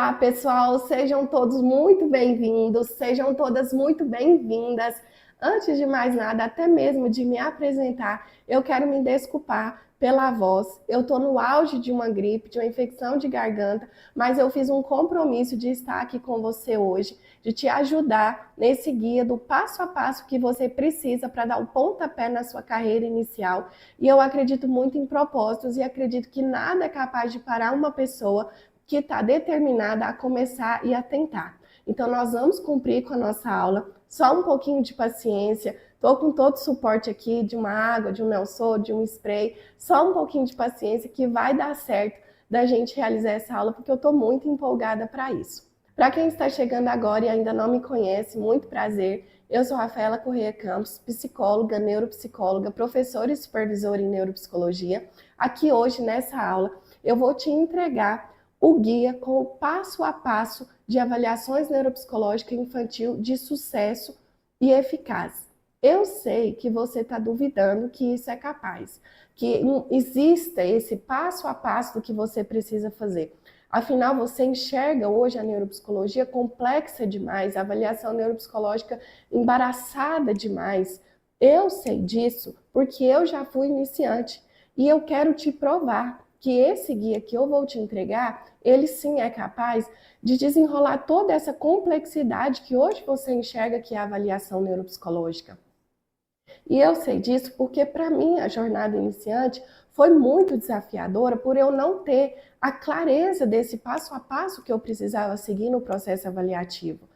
Olá, pessoal, sejam todos muito bem-vindos, sejam todas muito bem-vindas. Antes de mais nada, até mesmo de me apresentar, eu quero me desculpar pela voz. Eu estou no auge de uma gripe, de uma infecção de garganta, mas eu fiz um compromisso de estar aqui com você hoje, de te ajudar nesse guia do passo a passo que você precisa para dar o pontapé na sua carreira inicial. E eu acredito muito em propósitos e acredito que nada é capaz de parar uma pessoa que está determinada a começar e a tentar. Então, nós vamos cumprir com a nossa aula, só um pouquinho de paciência. Estou com todo o suporte aqui de uma água, de um Nelson, de um spray, só um pouquinho de paciência que vai dar certo da gente realizar essa aula, porque eu estou muito empolgada para isso. Para quem está chegando agora e ainda não me conhece, muito prazer. Eu sou Rafaela Corrêa Campos, psicóloga, neuropsicóloga, professora e supervisora em neuropsicologia. Aqui hoje, nessa aula, eu vou te entregar o guia com o passo a passo de avaliações neuropsicológicas infantil de sucesso e eficaz. Eu sei que você está duvidando que isso é capaz, que exista esse passo a passo do que você precisa fazer. Afinal, você enxerga hoje a neuropsicologia complexa demais, a avaliação neuropsicológica embaraçada demais. Eu sei disso porque eu já fui iniciante e eu quero te provar que esse guia que eu vou te entregar, ele sim é capaz de desenrolar toda essa complexidade que hoje você enxerga que é a avaliação neuropsicológica. E eu sei disso porque, para mim, a jornada iniciante foi muito desafiadora por eu não ter a clareza desse passo a passo que eu precisava seguir no processo avaliativo.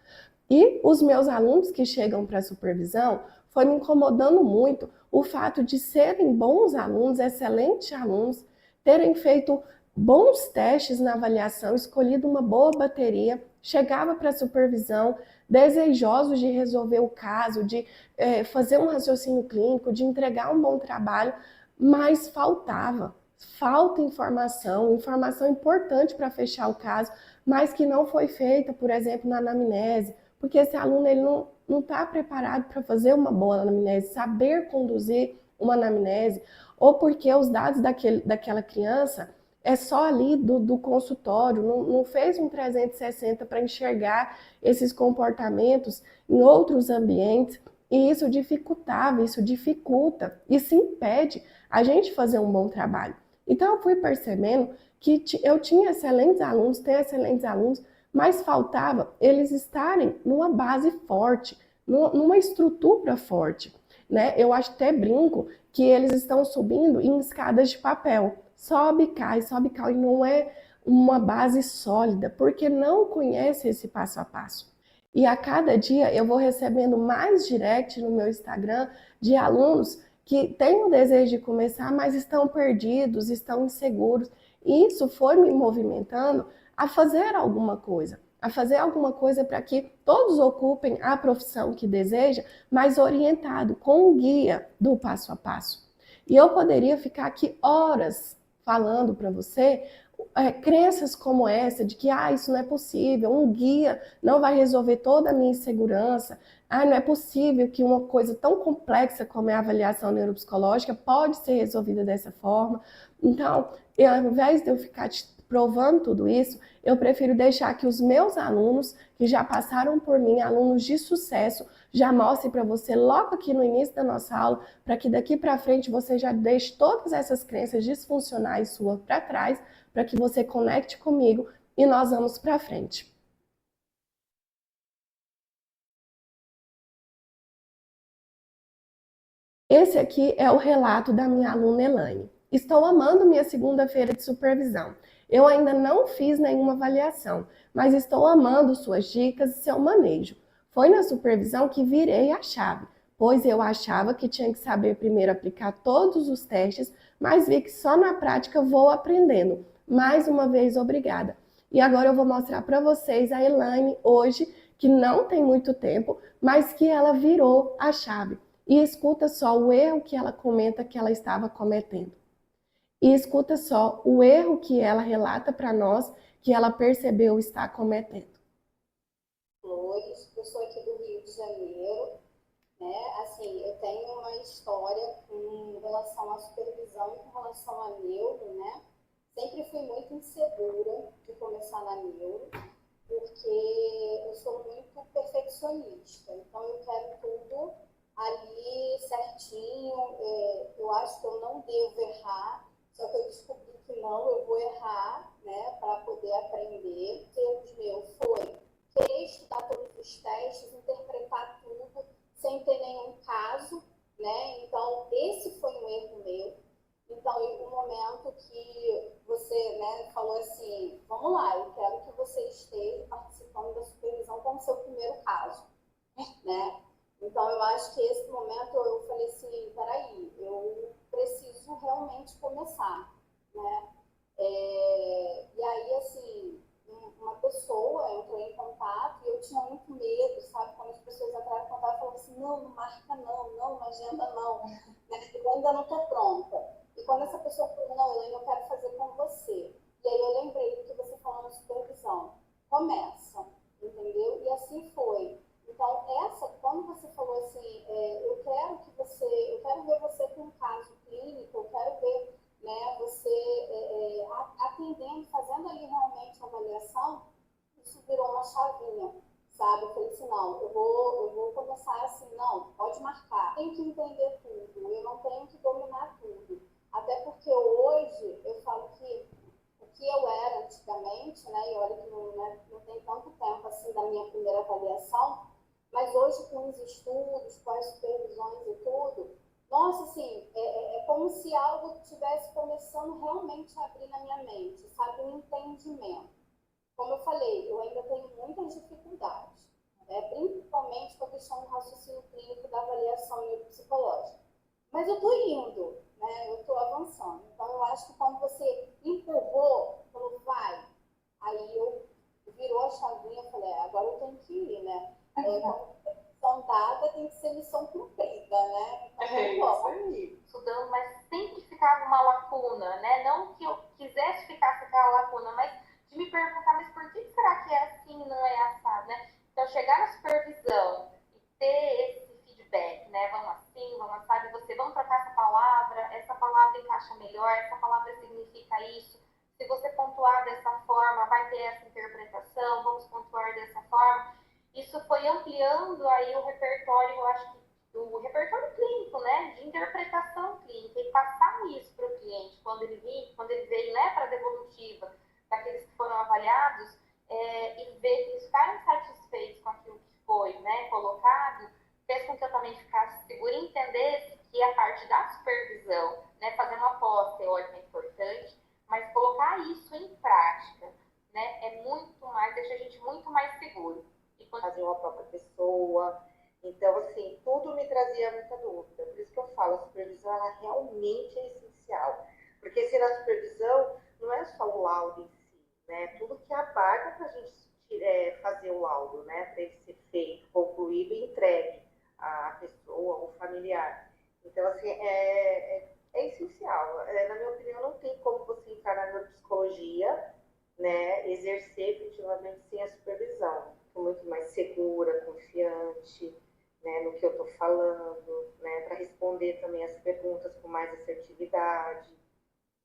E os meus alunos que chegam para a supervisão, foi me incomodando muito o fato de serem bons alunos, excelentes alunos, terem feito bons testes na avaliação, escolhido uma boa bateria, chegava para a supervisão desejosos de resolver o caso, de fazer um raciocínio clínico, de entregar um bom trabalho, mas falta informação, informação importante para fechar o caso, mas que não foi feita, por exemplo, na anamnese, porque esse aluno ele não está preparado para fazer uma boa anamnese, saber conduzir uma anamnese, ou porque os dados daquela criança é só ali do consultório, não fez um 360 para enxergar esses comportamentos em outros ambientes, e isso dificultava, isso dificulta, isso impede a gente fazer um bom trabalho. Então eu fui percebendo que eu tinha excelentes alunos, tenho excelentes alunos, mas faltava eles estarem numa base forte, numa estrutura forte, né? Eu até brinco que eles estão subindo em escadas de papel, sobe, cai, e não é uma base sólida, porque não conhece esse passo a passo. E a cada dia eu vou recebendo mais direct no meu Instagram de alunos que têm o desejo de começar, mas estão perdidos, estão inseguros. E isso foi me movimentando a fazer alguma coisa para que todos ocupem a profissão que deseja, mas orientado com um guia do passo a passo. E eu poderia ficar aqui horas falando para você crenças como essa de que isso não é possível, um guia não vai resolver toda a minha insegurança, não é possível que uma coisa tão complexa como é a avaliação neuropsicológica pode ser resolvida dessa forma. Então, ao invés de eu ficar te provando tudo isso, eu prefiro deixar que os meus alunos, que já passaram por mim, alunos de sucesso, já mostrem para você logo aqui no início da nossa aula, para que daqui para frente você já deixe todas essas crenças disfuncionais suas para trás, para que você conecte comigo e nós vamos para frente. Esse aqui é o relato da minha aluna Elaine. Estou amando minha segunda-feira de supervisão. Eu ainda não fiz nenhuma avaliação, mas estou amando suas dicas e seu manejo. Foi na supervisão que virei a chave, pois eu achava que tinha que saber primeiro aplicar todos os testes, mas vi que só na prática vou aprendendo. Mais uma vez, obrigada. E agora eu vou mostrar para vocês a Elaine hoje, que não tem muito tempo, mas que ela virou a chave. E escuta só o erro que ela comenta que ela estava cometendo. E escuta só o erro que ela relata para nós que ela percebeu estar cometendo. Flores, eu sou aqui do Rio de Janeiro, né? Assim, eu tenho uma história com relação à supervisão e com relação à neuro, né? Sempre fui muito insegura de começar na neuro. porque eu sou muito perfeccionista, então eu quero tudo ali certinho, eu acho que eu não devo errar, só que eu descobri que não, eu vou errar, né, para poder aprender. O erro meu foi querer estudar todos os testes, interpretar tudo, sem ter nenhum caso, né, então esse foi um erro meu. Então, em um momento que você, né, falou assim, vamos lá, eu quero que você esteja participando da supervisão como seu primeiro caso, né? Então, eu acho que esse momento eu falei assim, peraí, eu preciso realmente começar, né? E aí, assim, uma pessoa entrou em contato e eu tinha muito medo, sabe? Quando as pessoas entraram em contato, falavam assim, não, não marca não agenda não, né? Eu ainda não estou pronta. E quando essa pessoa falou, não, Elaine, eu quero fazer com você. E aí eu lembrei do que você falou na supervisão. Começa, entendeu? E assim foi. Então, quando você falou assim, eu quero ver você com um caso clínico, eu quero ver, né, você atendendo, fazendo ali realmente a avaliação, isso virou uma chavinha, sabe? Eu falei assim, não, eu vou começar assim, não, pode marcar, tenho que entender tudo, eu não tenho que dominar tudo. Até porque hoje, eu falo que o que eu era antigamente, né, e olha que não tem tanto tempo assim da minha primeira avaliação, mas hoje com os estudos, com as supervisões e tudo, nossa, assim, é como se algo estivesse começando realmente a abrir na minha mente, sabe? Um entendimento. Como eu falei, eu ainda tenho muitas dificuldades, né? Principalmente com a questão do raciocínio clínico da avaliação neuropsicológica. Mas eu estou indo, né? Eu estou avançando. Então, eu acho que quando você empurrou, falou, vai, aí eu virou a chavinha e falei, agora eu tenho que ir, né? Quando missão dada, tem que ser missão cumprida, né? Então, vamos estudando, mas sempre ficava uma lacuna, né? Não que eu quisesse ficar aquela lacuna, mas de me perguntar, mas por que será que é assim e não é assado, né? Então, chegar na supervisão e ter esse feedback, né? Vamos assim, vamos assado, e você, vamos trocar essa palavra encaixa melhor, essa palavra significa isso. Se você pontuar dessa forma, vai ter essa interpretação, vamos pontuar dessa forma. Isso foi ampliando aí o repertório, eu acho que o repertório clínico, né, de interpretação clínica, e passar isso para o cliente quando ele veio, né, para a devolutiva, daqueles que foram avaliados, e ver que eles ficaram satisfeitos com aquilo que foi, né, colocado, fez com que eu também ficasse segura e entendesse que a parte da supervisão, né, fazer uma pós teórica é importante, mas colocar isso em prática, né, é muito mais, deixa a gente muito mais seguro. E fazer uma própria pessoa. Então, assim, tudo me trazia muita dúvida. Por isso que eu falo, a supervisão, ela realmente é essencial. Porque se na supervisão, não é só o laudo em si, né? Tudo que abarca para a gente fazer o laudo, né? Para ele ser feito, concluído e entregue à pessoa ou familiar. Então, assim, é essencial. Na minha opinião, não tem como você entrar na neuropsicologia, né, exercer efetivamente sem a supervisão. Estou muito mais segura, confiante, né, no que eu estou falando, né, para responder também as perguntas com mais assertividade.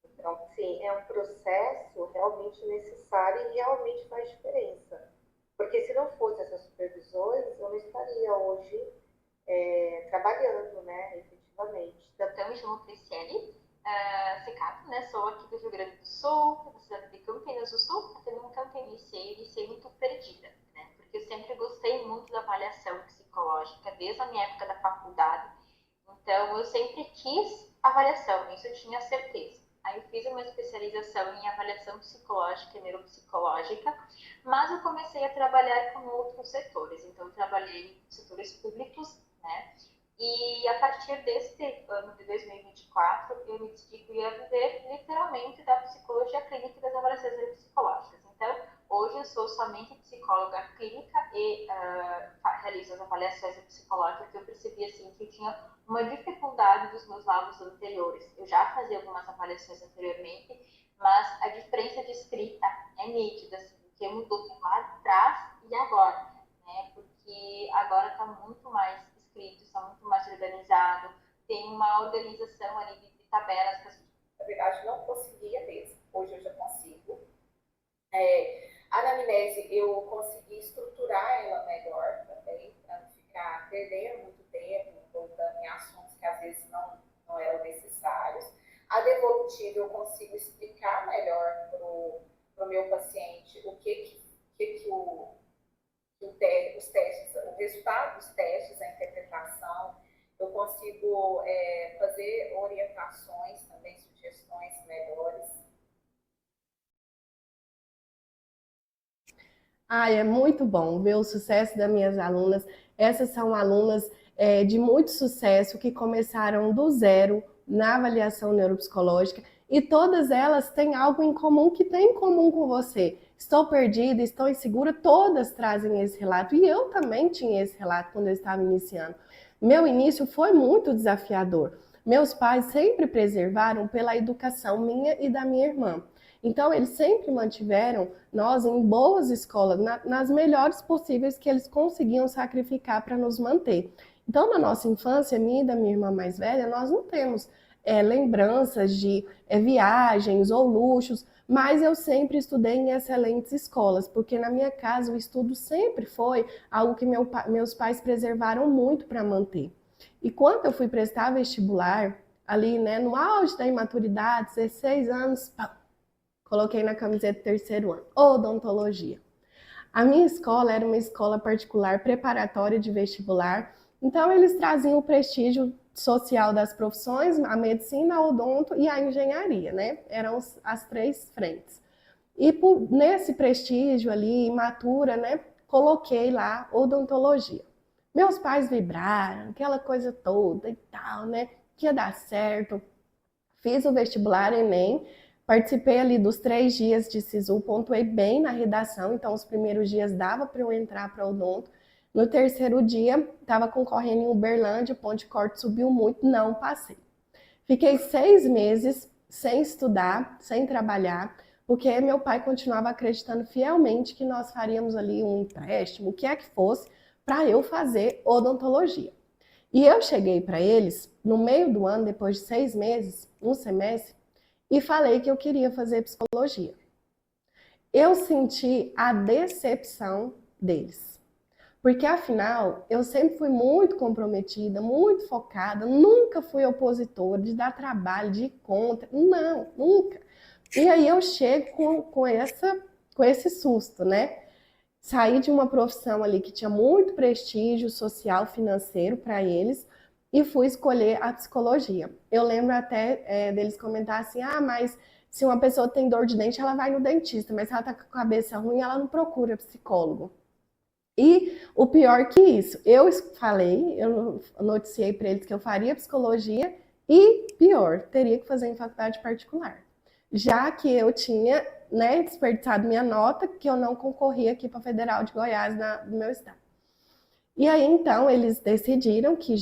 Então, sim, é um processo realmente necessário e realmente faz diferença. Porque se não fosse essas supervisões, eu não estaria hoje trabalhando, né, efetivamente. Então, me chamo Cristiane Secato, né? Sou aqui do Rio Grande do Sul, da cidade de Campinas do Sul, porque nunca iniciei muito perdida, né? Porque eu sempre gostei muito da avaliação psicológica, desde a minha época da faculdade. Então, eu sempre quis avaliação, isso eu tinha certeza. Aí eu fiz uma especialização em avaliação psicológica e neuropsicológica, mas eu comecei a trabalhar com outros setores. Então, eu trabalhei em setores públicos, né? E a partir deste ano de 2024, eu me decidi que eu ia viver literalmente da psicologia clínica e das avaliações psicológicas. Então, hoje eu sou somente psicóloga clínica e realizo as avaliações psicológicas, porque eu percebi assim, que eu tinha uma dificuldade dos meus laudos anteriores. Eu já fazia algumas avaliações anteriormente, mas a diferença de escrita é nítida, assim, que mudou lá atrás e agora, né? Porque agora está muito mais escrito, está muito mais organizado, tem uma organização ali de tabelas. Na verdade, não conseguia mesmo. Hoje eu já consigo. A anamnese tese eu consegui estruturar ela melhor também, para não ficar perdendo muito tempo, voltando em assuntos que às vezes não eram necessários. A devolutiva eu consigo explicar melhor para o meu paciente o os testes, o resultado dos testes, a interpretação. Eu consigo fazer orientações também, sugestões melhores. É muito bom ver o sucesso das minhas alunas. Essas são alunas de muito sucesso que começaram do zero na avaliação neuropsicológica e todas elas têm algo em comum que tem em comum com você. Estou perdida, estou insegura, todas trazem esse relato e eu também tinha esse relato quando eu estava iniciando. Meu início foi muito desafiador. Meus pais sempre preservaram pela educação minha e da minha irmã. Então, eles sempre mantiveram nós em boas escolas, nas melhores possíveis que eles conseguiam sacrificar para nos manter. Então, na nossa infância, minha e da minha irmã mais velha, nós não temos lembranças de viagens ou luxos, mas eu sempre estudei em excelentes escolas, porque na minha casa o estudo sempre foi algo que meus pais preservaram muito para manter. E quando eu fui prestar vestibular, ali, né, no auge da imaturidade, 16 anos, coloquei na camiseta terceiro ano, odontologia. A minha escola era uma escola particular preparatória de vestibular, então eles traziam o prestígio social das profissões, a medicina, a odonto e a engenharia, né? Eram as três frentes. E nesse prestígio ali, imatura, né, coloquei lá odontologia. Meus pais vibraram, aquela coisa toda e tal, né, que ia dar certo. Fiz o vestibular, Enem, participei ali dos 3 dias de SISU, pontuei bem na redação, então os primeiros dias dava para eu entrar para odonto. No terceiro dia, estava concorrendo em Uberlândia, Ponte Corte subiu muito, não passei. Fiquei 6 meses sem estudar, sem trabalhar, porque meu pai continuava acreditando fielmente que nós faríamos ali um empréstimo, o que é que fosse, para eu fazer odontologia. E eu cheguei para eles, no meio do ano, depois de 6 meses, um semestre, e falei que eu queria fazer psicologia. Eu senti a decepção deles. Porque, afinal, eu sempre fui muito comprometida, muito focada, nunca fui opositora de dar trabalho, de ir contra, não, nunca. E aí eu chego com esse susto, né? Saí de uma profissão ali que tinha muito prestígio social, financeiro para eles, e fui escolher a psicologia. Eu lembro até deles comentar assim, mas se uma pessoa tem dor de dente, ela vai no dentista, mas se ela tá com a cabeça ruim, ela não procura psicólogo. E o pior que isso, eu noticiei para eles que eu faria psicologia e, pior, teria que fazer em faculdade particular. Já que eu tinha, né, desperdiçado minha nota, que eu não concorria aqui para a Federal de Goiás, do meu estado. E aí, então, eles decidiram que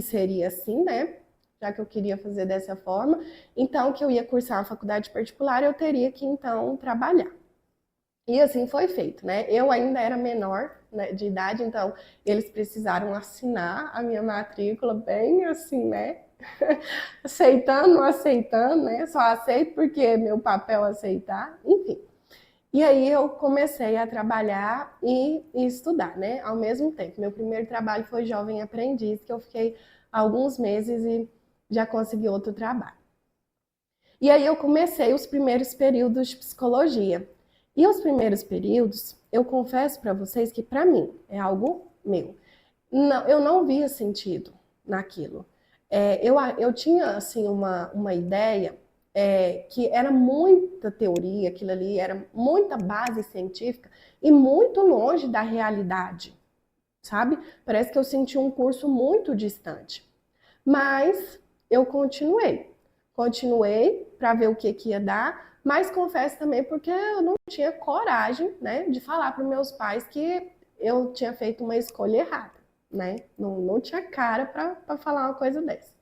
seria assim, né, já que eu queria fazer dessa forma, então que eu ia cursar uma faculdade particular, eu teria que, então, trabalhar. E assim foi feito, né? Eu ainda era menor, né, de idade, então eles precisaram assinar a minha matrícula bem assim, né? Aceitando, não aceitando, né? Só aceito porque meu papel é aceitar, enfim. E aí eu comecei a trabalhar e estudar, né? Ao mesmo tempo. Meu primeiro trabalho foi jovem aprendiz, que eu fiquei alguns meses e já consegui outro trabalho. E aí eu comecei os primeiros períodos de psicologia. E os primeiros períodos, eu confesso para vocês que para mim é algo meu. Não, eu não via sentido naquilo. Eu tinha assim uma ideia que era muita teoria, aquilo ali era muita base científica e muito longe da realidade, sabe? Parece que eu senti um curso muito distante. Mas eu continuei para ver o que ia dar. Mas confesso também porque eu não tinha coragem, né, de falar para os meus pais que eu tinha feito uma escolha errada, né? Não tinha cara para falar uma coisa dessa.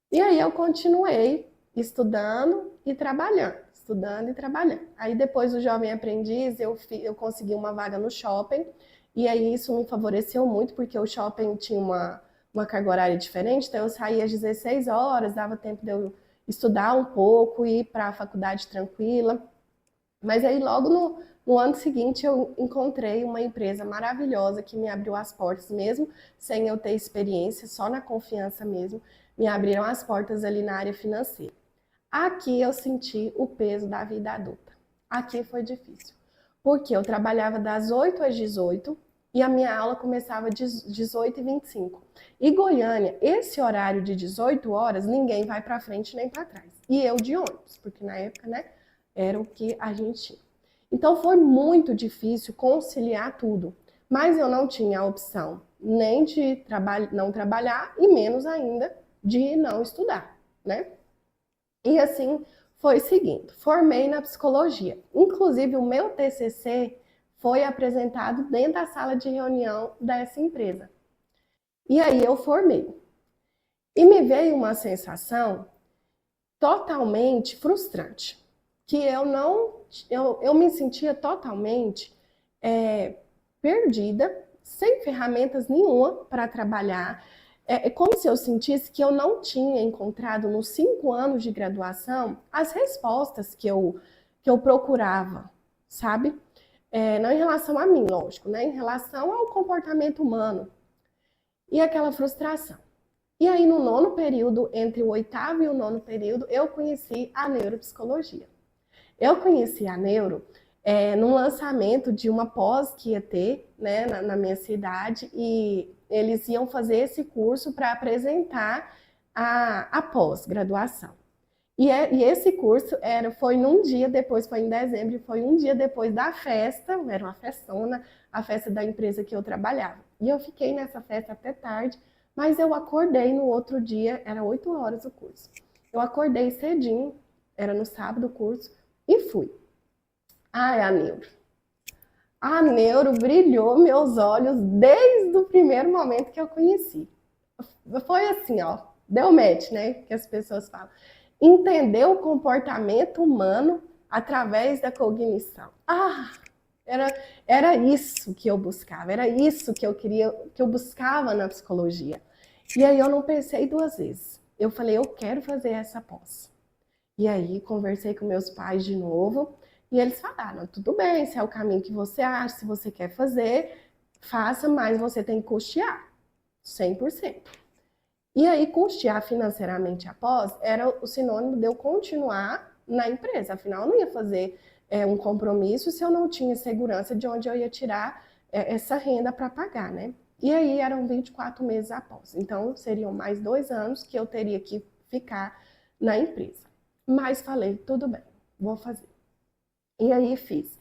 E aí eu continuei estudando e trabalhando, Aí depois do jovem aprendiz eu consegui uma vaga no shopping e aí isso me favoreceu muito porque o shopping tinha uma carga horária diferente, então eu saía às 16 horas, dava tempo de eu estudar um pouco, ir para a faculdade tranquila. Mas aí logo No ano seguinte, eu encontrei uma empresa maravilhosa que me abriu as portas, mesmo sem eu ter experiência, só na confiança mesmo, me abriram as portas ali na área financeira. Aqui eu senti o peso da vida adulta. Aqui foi difícil, porque eu trabalhava das 8 às 18 e a minha aula começava às 18h25. E Goiânia, esse horário de 18 horas, ninguém vai para frente nem para trás. E eu de ônibus, porque na época, né, era o que a gente tinha. Então foi muito difícil conciliar tudo, mas eu não tinha a opção nem de não trabalhar e menos ainda de não estudar, né? E assim foi seguindo. Formei na psicologia. Inclusive o meu TCC foi apresentado dentro da sala de reunião dessa empresa. E aí eu formei. E me veio uma sensação totalmente frustrante, que eu me sentia totalmente perdida, sem ferramentas nenhuma para trabalhar. É como se eu sentisse que eu não tinha encontrado nos 5 anos de graduação as respostas que eu procurava, sabe? Não em relação a mim, lógico, né? Em relação ao comportamento humano. E aquela frustração. E aí, no 9º período, entre o 8º e o 9º período, eu conheci a neuropsicologia. Eu conheci a neuro num lançamento de uma pós que ia ter, né, na minha cidade, e eles iam fazer esse curso para apresentar a pós-graduação. E esse curso foi num dia depois, foi em dezembro, foi um dia depois da festa, era uma festona, a festa da empresa que eu trabalhava. E eu fiquei nessa festa até tarde, mas eu acordei no outro dia, era 8 horas o curso. Eu acordei cedinho, era no sábado o curso, e fui. Ai, a neuro. A neuro brilhou meus olhos desde o primeiro momento que eu conheci. Foi assim, ó, deu match, né, que as pessoas falam. Entender o comportamento humano através da cognição. Era isso que eu buscava, era isso que eu queria, que eu buscava na psicologia. E aí eu não pensei 2 vezes. Eu falei, eu quero fazer essa pós. E aí conversei com meus pais de novo e eles falaram, tudo bem, se é o caminho que você acha, se você quer fazer, faça, mas você tem que custear 100%. E aí custear financeiramente a pós era o sinônimo de eu continuar na empresa, afinal eu não ia fazer um compromisso se eu não tinha segurança de onde eu ia tirar essa renda para pagar, né? E aí eram 24 meses após, então seriam mais 2 anos que eu teria que ficar na empresa. Mas falei, tudo bem, vou fazer. E aí fiz.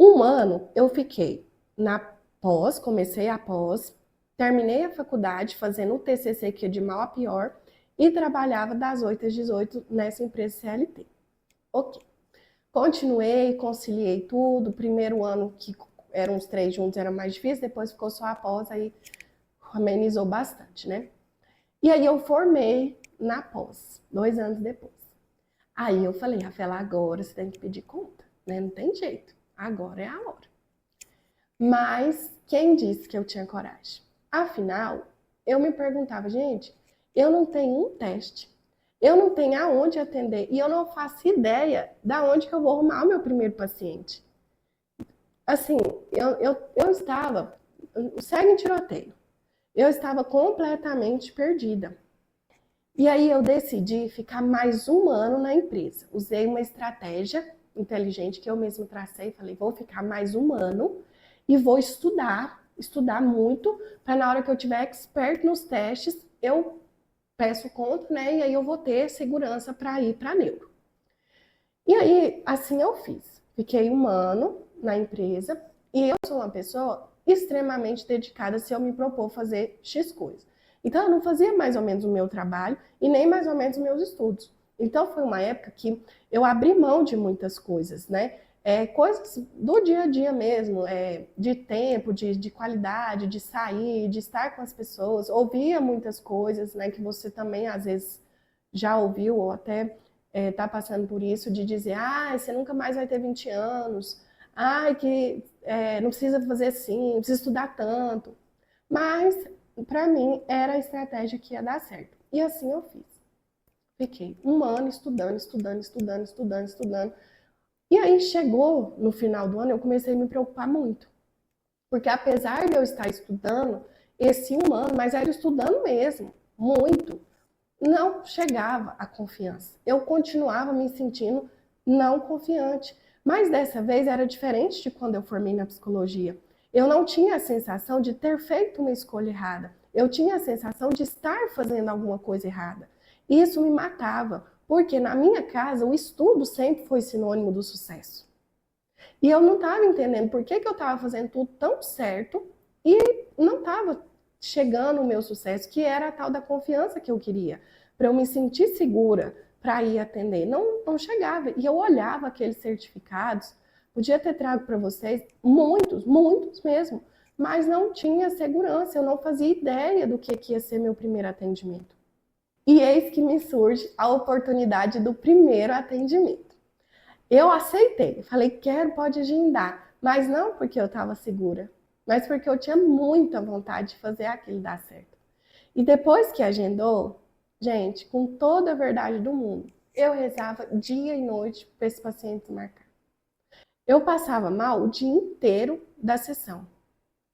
1 ano eu fiquei na pós, comecei a pós, terminei a faculdade fazendo o TCC, que é de mal a pior, e trabalhava das 8 às 18 nessa empresa CLT. Ok. Continuei, conciliei tudo. Primeiro ano, que eram os 3 juntos, era mais difícil, depois ficou só a pós, aí amenizou bastante, né? E aí eu formei na pós, 2 anos depois. Aí eu falei, Rafaela, agora você tem que pedir conta, né? Não tem jeito, agora é a hora. Mas quem disse que eu tinha coragem? Afinal, eu me perguntava, gente, eu não tenho um teste, eu não tenho aonde atender e eu não faço ideia de onde que eu vou arrumar o meu primeiro paciente. Assim, eu estava, segue em tiroteio, eu estava completamente perdida. E aí eu decidi ficar mais 1 ano na empresa. Usei uma estratégia inteligente que eu mesma tracei, falei, vou ficar mais 1 ano e vou estudar muito, para na hora que eu tiver expert nos testes, eu peço conta, né? E aí eu vou ter segurança para ir para neuro. E aí, assim eu fiz. Fiquei 1 ano na empresa e eu sou uma pessoa extremamente dedicada se eu me propor fazer X coisa. Então, eu não fazia mais ou menos o meu trabalho e nem mais ou menos os meus estudos. Então, foi uma época que eu abri mão de muitas coisas, né? Coisas do dia a dia mesmo, de tempo, de qualidade, de sair, de estar com as pessoas. Ouvia muitas coisas, né, que você também, às vezes, já ouviu ou até está passando por isso, de dizer, você nunca mais vai ter 20 anos, que não precisa fazer assim, não precisa estudar tanto. Mas, para mim, era a estratégia que ia dar certo. E assim eu fiz. Fiquei 1 ano estudando. E aí chegou no final do ano, eu comecei a me preocupar muito. Porque apesar de eu estar estudando esse 1 ano, mas era estudando mesmo, muito, não chegava a confiança. Eu continuava me sentindo não confiante. Mas dessa vez era diferente de quando eu formei na psicologia. Eu não tinha a sensação de ter feito uma escolha errada. Eu tinha a sensação de estar fazendo alguma coisa errada. E isso me matava, porque na minha casa o estudo sempre foi sinônimo do sucesso. E eu não estava entendendo por que eu estava fazendo tudo tão certo e não estava chegando o meu sucesso, que era a tal da confiança que eu queria, para eu me sentir segura para ir atender. Não chegava. E eu olhava aqueles certificados, podia ter trago para vocês muitos, muitos mesmo, mas não tinha segurança, eu não fazia ideia do que ia ser meu primeiro atendimento. E eis que me surge a oportunidade do primeiro atendimento. Eu aceitei, falei, pode agendar, mas não porque eu estava segura, mas porque eu tinha muita vontade de fazer aquilo dar certo. E depois que agendou, gente, com toda a verdade do mundo, eu rezava dia e noite para esse paciente marcar. Eu passava mal o dia inteiro da sessão.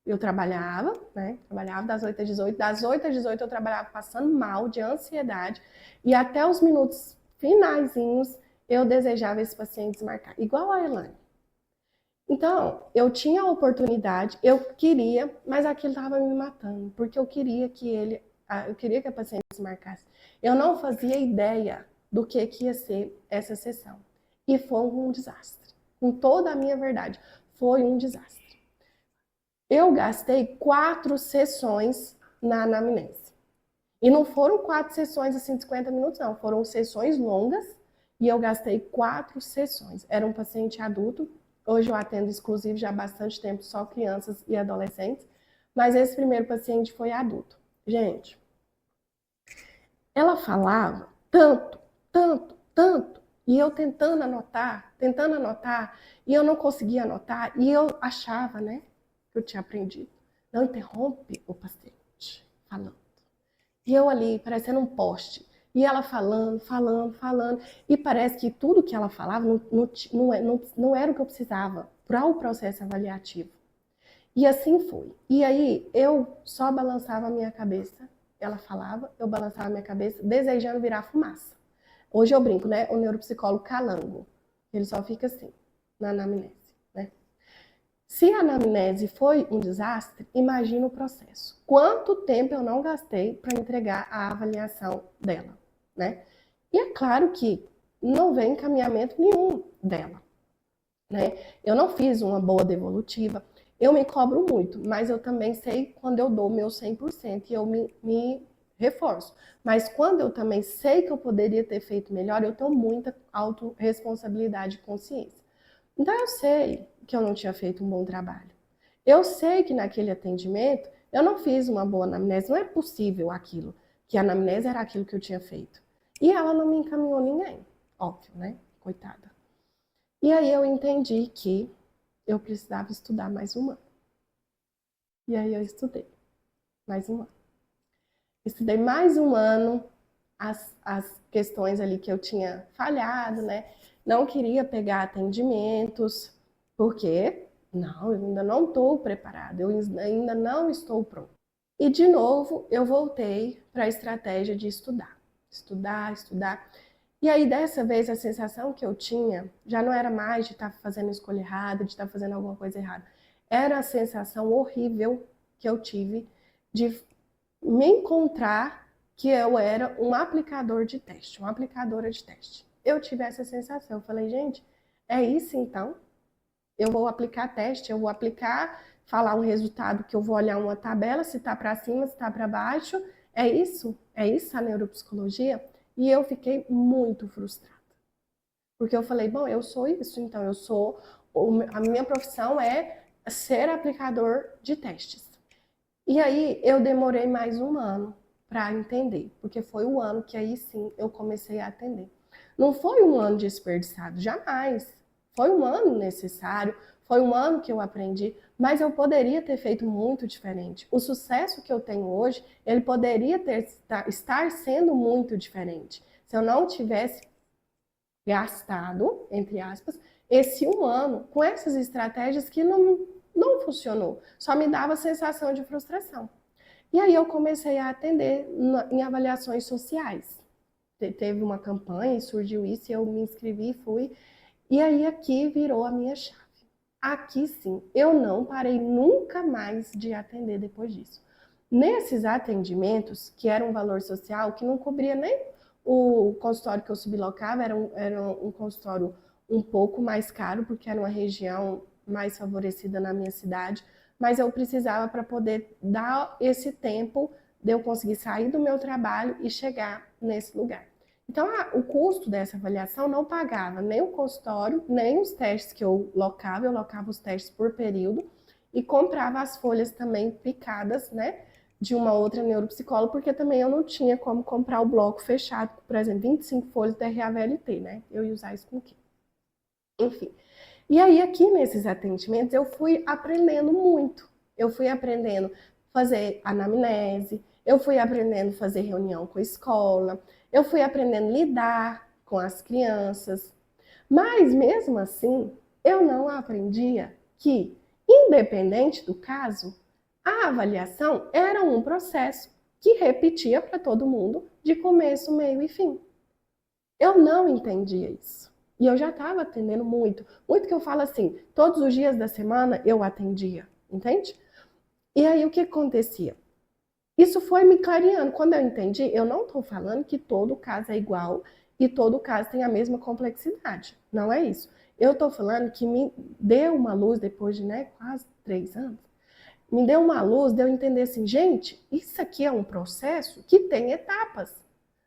Eu trabalhava, né? Trabalhava das 8 às 18. Das 8 às 18 eu trabalhava passando mal de ansiedade. E até os minutos finaizinhos eu desejava esse paciente desmarcar. Igual a Elaine. Então, eu tinha a oportunidade, eu queria, mas aquilo estava me matando. Porque eu queria que a paciente desmarcasse. Eu não fazia ideia do que ia ser essa sessão. E foi um desastre. Com toda a minha verdade, foi um desastre. Eu gastei 4 sessões na anamnese. E não foram 4 sessões assim de 50 minutos, não. Foram sessões longas e eu gastei 4 sessões. Era um paciente adulto. Hoje eu atendo exclusivo já há bastante tempo, só crianças e adolescentes. Mas esse primeiro paciente foi adulto. Gente, ela falava tanto, tanto, tanto. E eu tentando anotar, e eu não conseguia anotar. E eu achava, né? Que eu tinha aprendido. Não interrompe o paciente falando. E eu ali, parecendo um poste. E ela falando. E parece que tudo que ela falava não era o que eu precisava para o processo avaliativo. E assim foi. E aí eu só balançava a minha cabeça. Ela falava, eu balançava a minha cabeça, desejando virar fumaça. Hoje eu brinco, né? O neuropsicólogo calango. Ele só fica assim, na anamnese. Se a anamnese foi um desastre, imagina o processo. Quanto tempo eu não gastei para entregar a avaliação dela, né? E é claro que não vem encaminhamento nenhum dela, né? Eu não fiz uma boa devolutiva, eu me cobro muito, mas eu também sei quando eu dou meu 100% e eu me reforço. Mas quando eu também sei que eu poderia ter feito melhor, eu tenho muita autorresponsabilidade e consciência. Então eu sei que eu não tinha feito um bom trabalho. Eu sei que naquele atendimento eu não fiz uma boa anamnese, não é possível aquilo, que a anamnese era aquilo que eu tinha feito. E ela não me encaminhou ninguém, óbvio, né? Coitada. E aí eu entendi que eu precisava estudar mais 1 ano. E aí eu estudei mais 1 ano. Estudei mais 1 ano as questões ali que eu tinha falhado, né? Não queria pegar atendimentos, porque não, eu ainda não estou preparada, eu ainda não estou pronta. E de novo eu voltei para a estratégia de estudar. Estudar. E aí dessa vez a sensação que eu tinha já não era mais de estar fazendo escolha errada, de estar fazendo alguma coisa errada. Era a sensação horrível que eu tive de me encontrar que eu era um aplicador de teste, uma aplicadora de teste. Eu tive essa sensação, eu falei, gente, é isso então? Eu vou aplicar teste, eu vou aplicar, falar um resultado que eu vou olhar uma tabela, se está para cima, se está para baixo, é isso? É isso a neuropsicologia? E eu fiquei muito frustrada. Porque eu falei, bom, eu sou isso, então a minha profissão é ser aplicador de testes. E aí eu demorei mais 1 ano para entender, porque foi o ano que aí sim eu comecei a atender. Não foi 1 ano desperdiçado, jamais. Foi 1 ano necessário, foi 1 ano que eu aprendi, mas eu poderia ter feito muito diferente. O sucesso que eu tenho hoje, ele poderia estar sendo muito diferente. Se eu não tivesse gastado, entre aspas, esse 1 ano com essas estratégias que não funcionou, só me dava sensação de frustração. E aí eu comecei a atender em avaliações sociais. Teve uma campanha e surgiu isso, e eu me inscrevi, fui, e aí aqui virou a minha chave. Aqui sim, eu não parei nunca mais de atender depois disso. Nesses atendimentos, que era um valor social, que não cobria nem o consultório que eu sublocava, era um consultório um pouco mais caro, porque era uma região mais favorecida na minha cidade, mas eu precisava para poder dar esse tempo de eu conseguir sair do meu trabalho e chegar nesse lugar. Então, o custo dessa avaliação não pagava nem o consultório, nem os testes que eu locava os testes por período e comprava as folhas também picadas, né, de uma outra neuropsicóloga, porque também eu não tinha como comprar o bloco fechado, por exemplo, 25 folhas da RAVLT, né, eu ia usar isso com o quê? Enfim. E aí, aqui nesses atendimentos, eu fui aprendendo muito. Eu fui aprendendo a fazer anamnese, eu fui aprendendo a fazer reunião com a escola, eu fui aprendendo a lidar com as crianças. Mas, mesmo assim, eu não aprendia que, independente do caso, a avaliação era um processo que repetia para todo mundo de começo, meio e fim. Eu não entendia isso. E eu já estava atendendo muito. Muito que eu falo assim, todos os dias da semana eu atendia, entende? E aí o que acontecia? Isso foi me clareando. Quando eu entendi, eu não estou falando que todo caso é igual e todo caso tem a mesma complexidade. Não é isso. Eu estou falando que me deu uma luz depois de quase 3 anos. Me deu uma luz de eu entender assim, gente, isso aqui é um processo que tem etapas.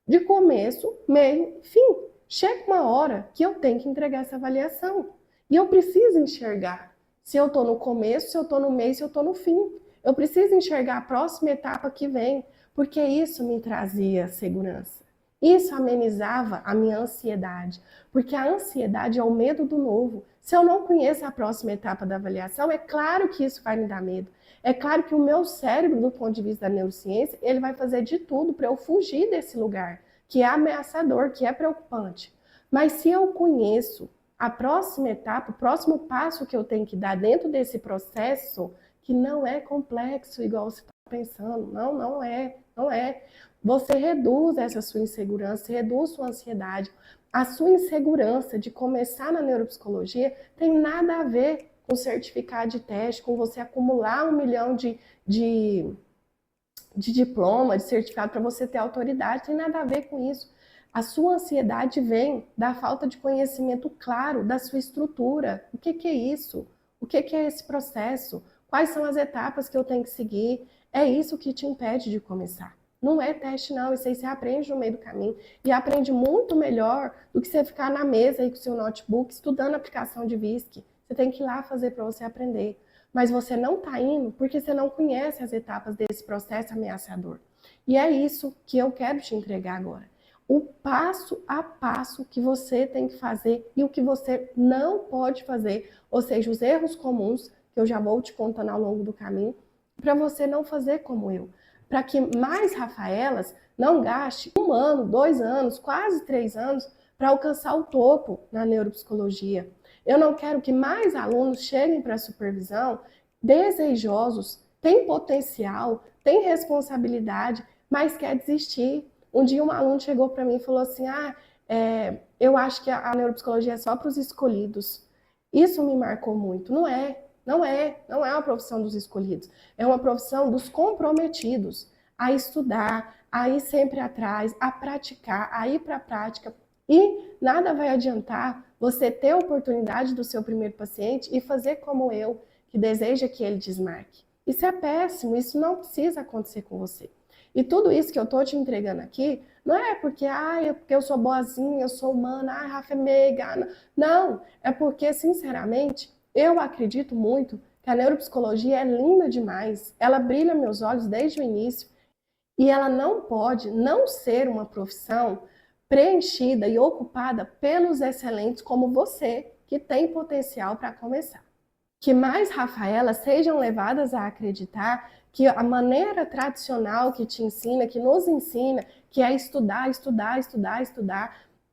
De começo, meio, fim. Chega uma hora que eu tenho que entregar essa avaliação. E eu preciso enxergar se eu estou no começo, se eu estou no meio, se eu estou no fim. Eu preciso enxergar a próxima etapa que vem, porque isso me trazia segurança. Isso amenizava a minha ansiedade, porque a ansiedade é o medo do novo. Se eu não conheço a próxima etapa da avaliação, é claro que isso vai me dar medo. É claro que o meu cérebro, do ponto de vista da neurociência, ele vai fazer de tudo para eu fugir desse lugar, que é ameaçador, que é preocupante. Mas se eu conheço a próxima etapa, o próximo passo que eu tenho que dar dentro desse processo, que não é complexo, igual você está pensando, não é. Você reduz essa sua insegurança, reduz sua ansiedade. A sua insegurança de começar na neuropsicologia tem nada a ver com certificado de teste, com você acumular 1 milhão de diploma, de certificado para você ter autoridade, tem nada a ver com isso. A sua ansiedade vem da falta de conhecimento claro da sua estrutura. O que é isso? O que é esse processo? Quais são as etapas que eu tenho que seguir? É isso que te impede de começar. Não é teste, não. Isso aí você aprende no meio do caminho. E aprende muito melhor do que você ficar na mesa aí com o seu notebook estudando a aplicação de VISC. Você tem que ir lá fazer para você aprender. Mas você não está indo porque você não conhece as etapas desse processo ameaçador. E é isso que eu quero te entregar agora. O passo a passo que você tem que fazer e o que você não pode fazer, ou seja, os erros comuns, que eu já vou te contando ao longo do caminho, para você não fazer como eu. Para que mais Rafaelas não gaste 1 ano, 2 anos, quase 3 anos para alcançar o topo na neuropsicologia. Eu não quero que mais alunos cheguem para a supervisão desejosos, têm potencial, têm responsabilidade, mas quer desistir. Um dia um aluno chegou para mim e falou assim, eu acho que a neuropsicologia é só para os escolhidos. Isso me marcou muito. Não é uma profissão dos escolhidos. É uma profissão dos comprometidos a estudar, a ir sempre atrás, a praticar, a ir para a prática. E nada vai adiantar você ter a oportunidade do seu primeiro paciente e fazer como eu, que deseja que ele desmarque. Isso é péssimo, isso não precisa acontecer com você. E tudo isso que eu estou te entregando aqui, não é porque eu sou boazinha, eu sou humana, Rafa é meiga. Não, é porque, sinceramente, eu acredito muito que a neuropsicologia é linda demais. Ela brilha meus olhos desde o início. E ela não pode não ser uma profissão preenchida e ocupada pelos excelentes como você, que tem potencial para começar. Que mais Rafaelas sejam levadas a acreditar que a maneira tradicional que te ensina, que nos ensina, que é estudar,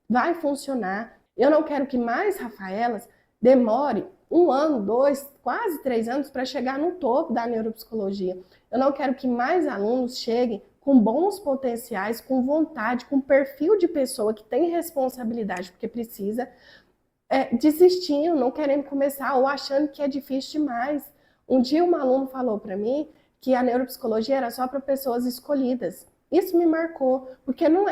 vai funcionar. Eu não quero que mais Rafaelas demore 1 ano, 2, quase 3 anos para chegar no topo da neuropsicologia. Eu não quero que mais alunos cheguem com bons potenciais, com vontade, com perfil de pessoa que tem responsabilidade, porque precisa, desistindo, não querendo começar ou achando que é difícil demais. Um dia um aluno falou para mim que a neuropsicologia era só para pessoas escolhidas. Isso me marcou, porque não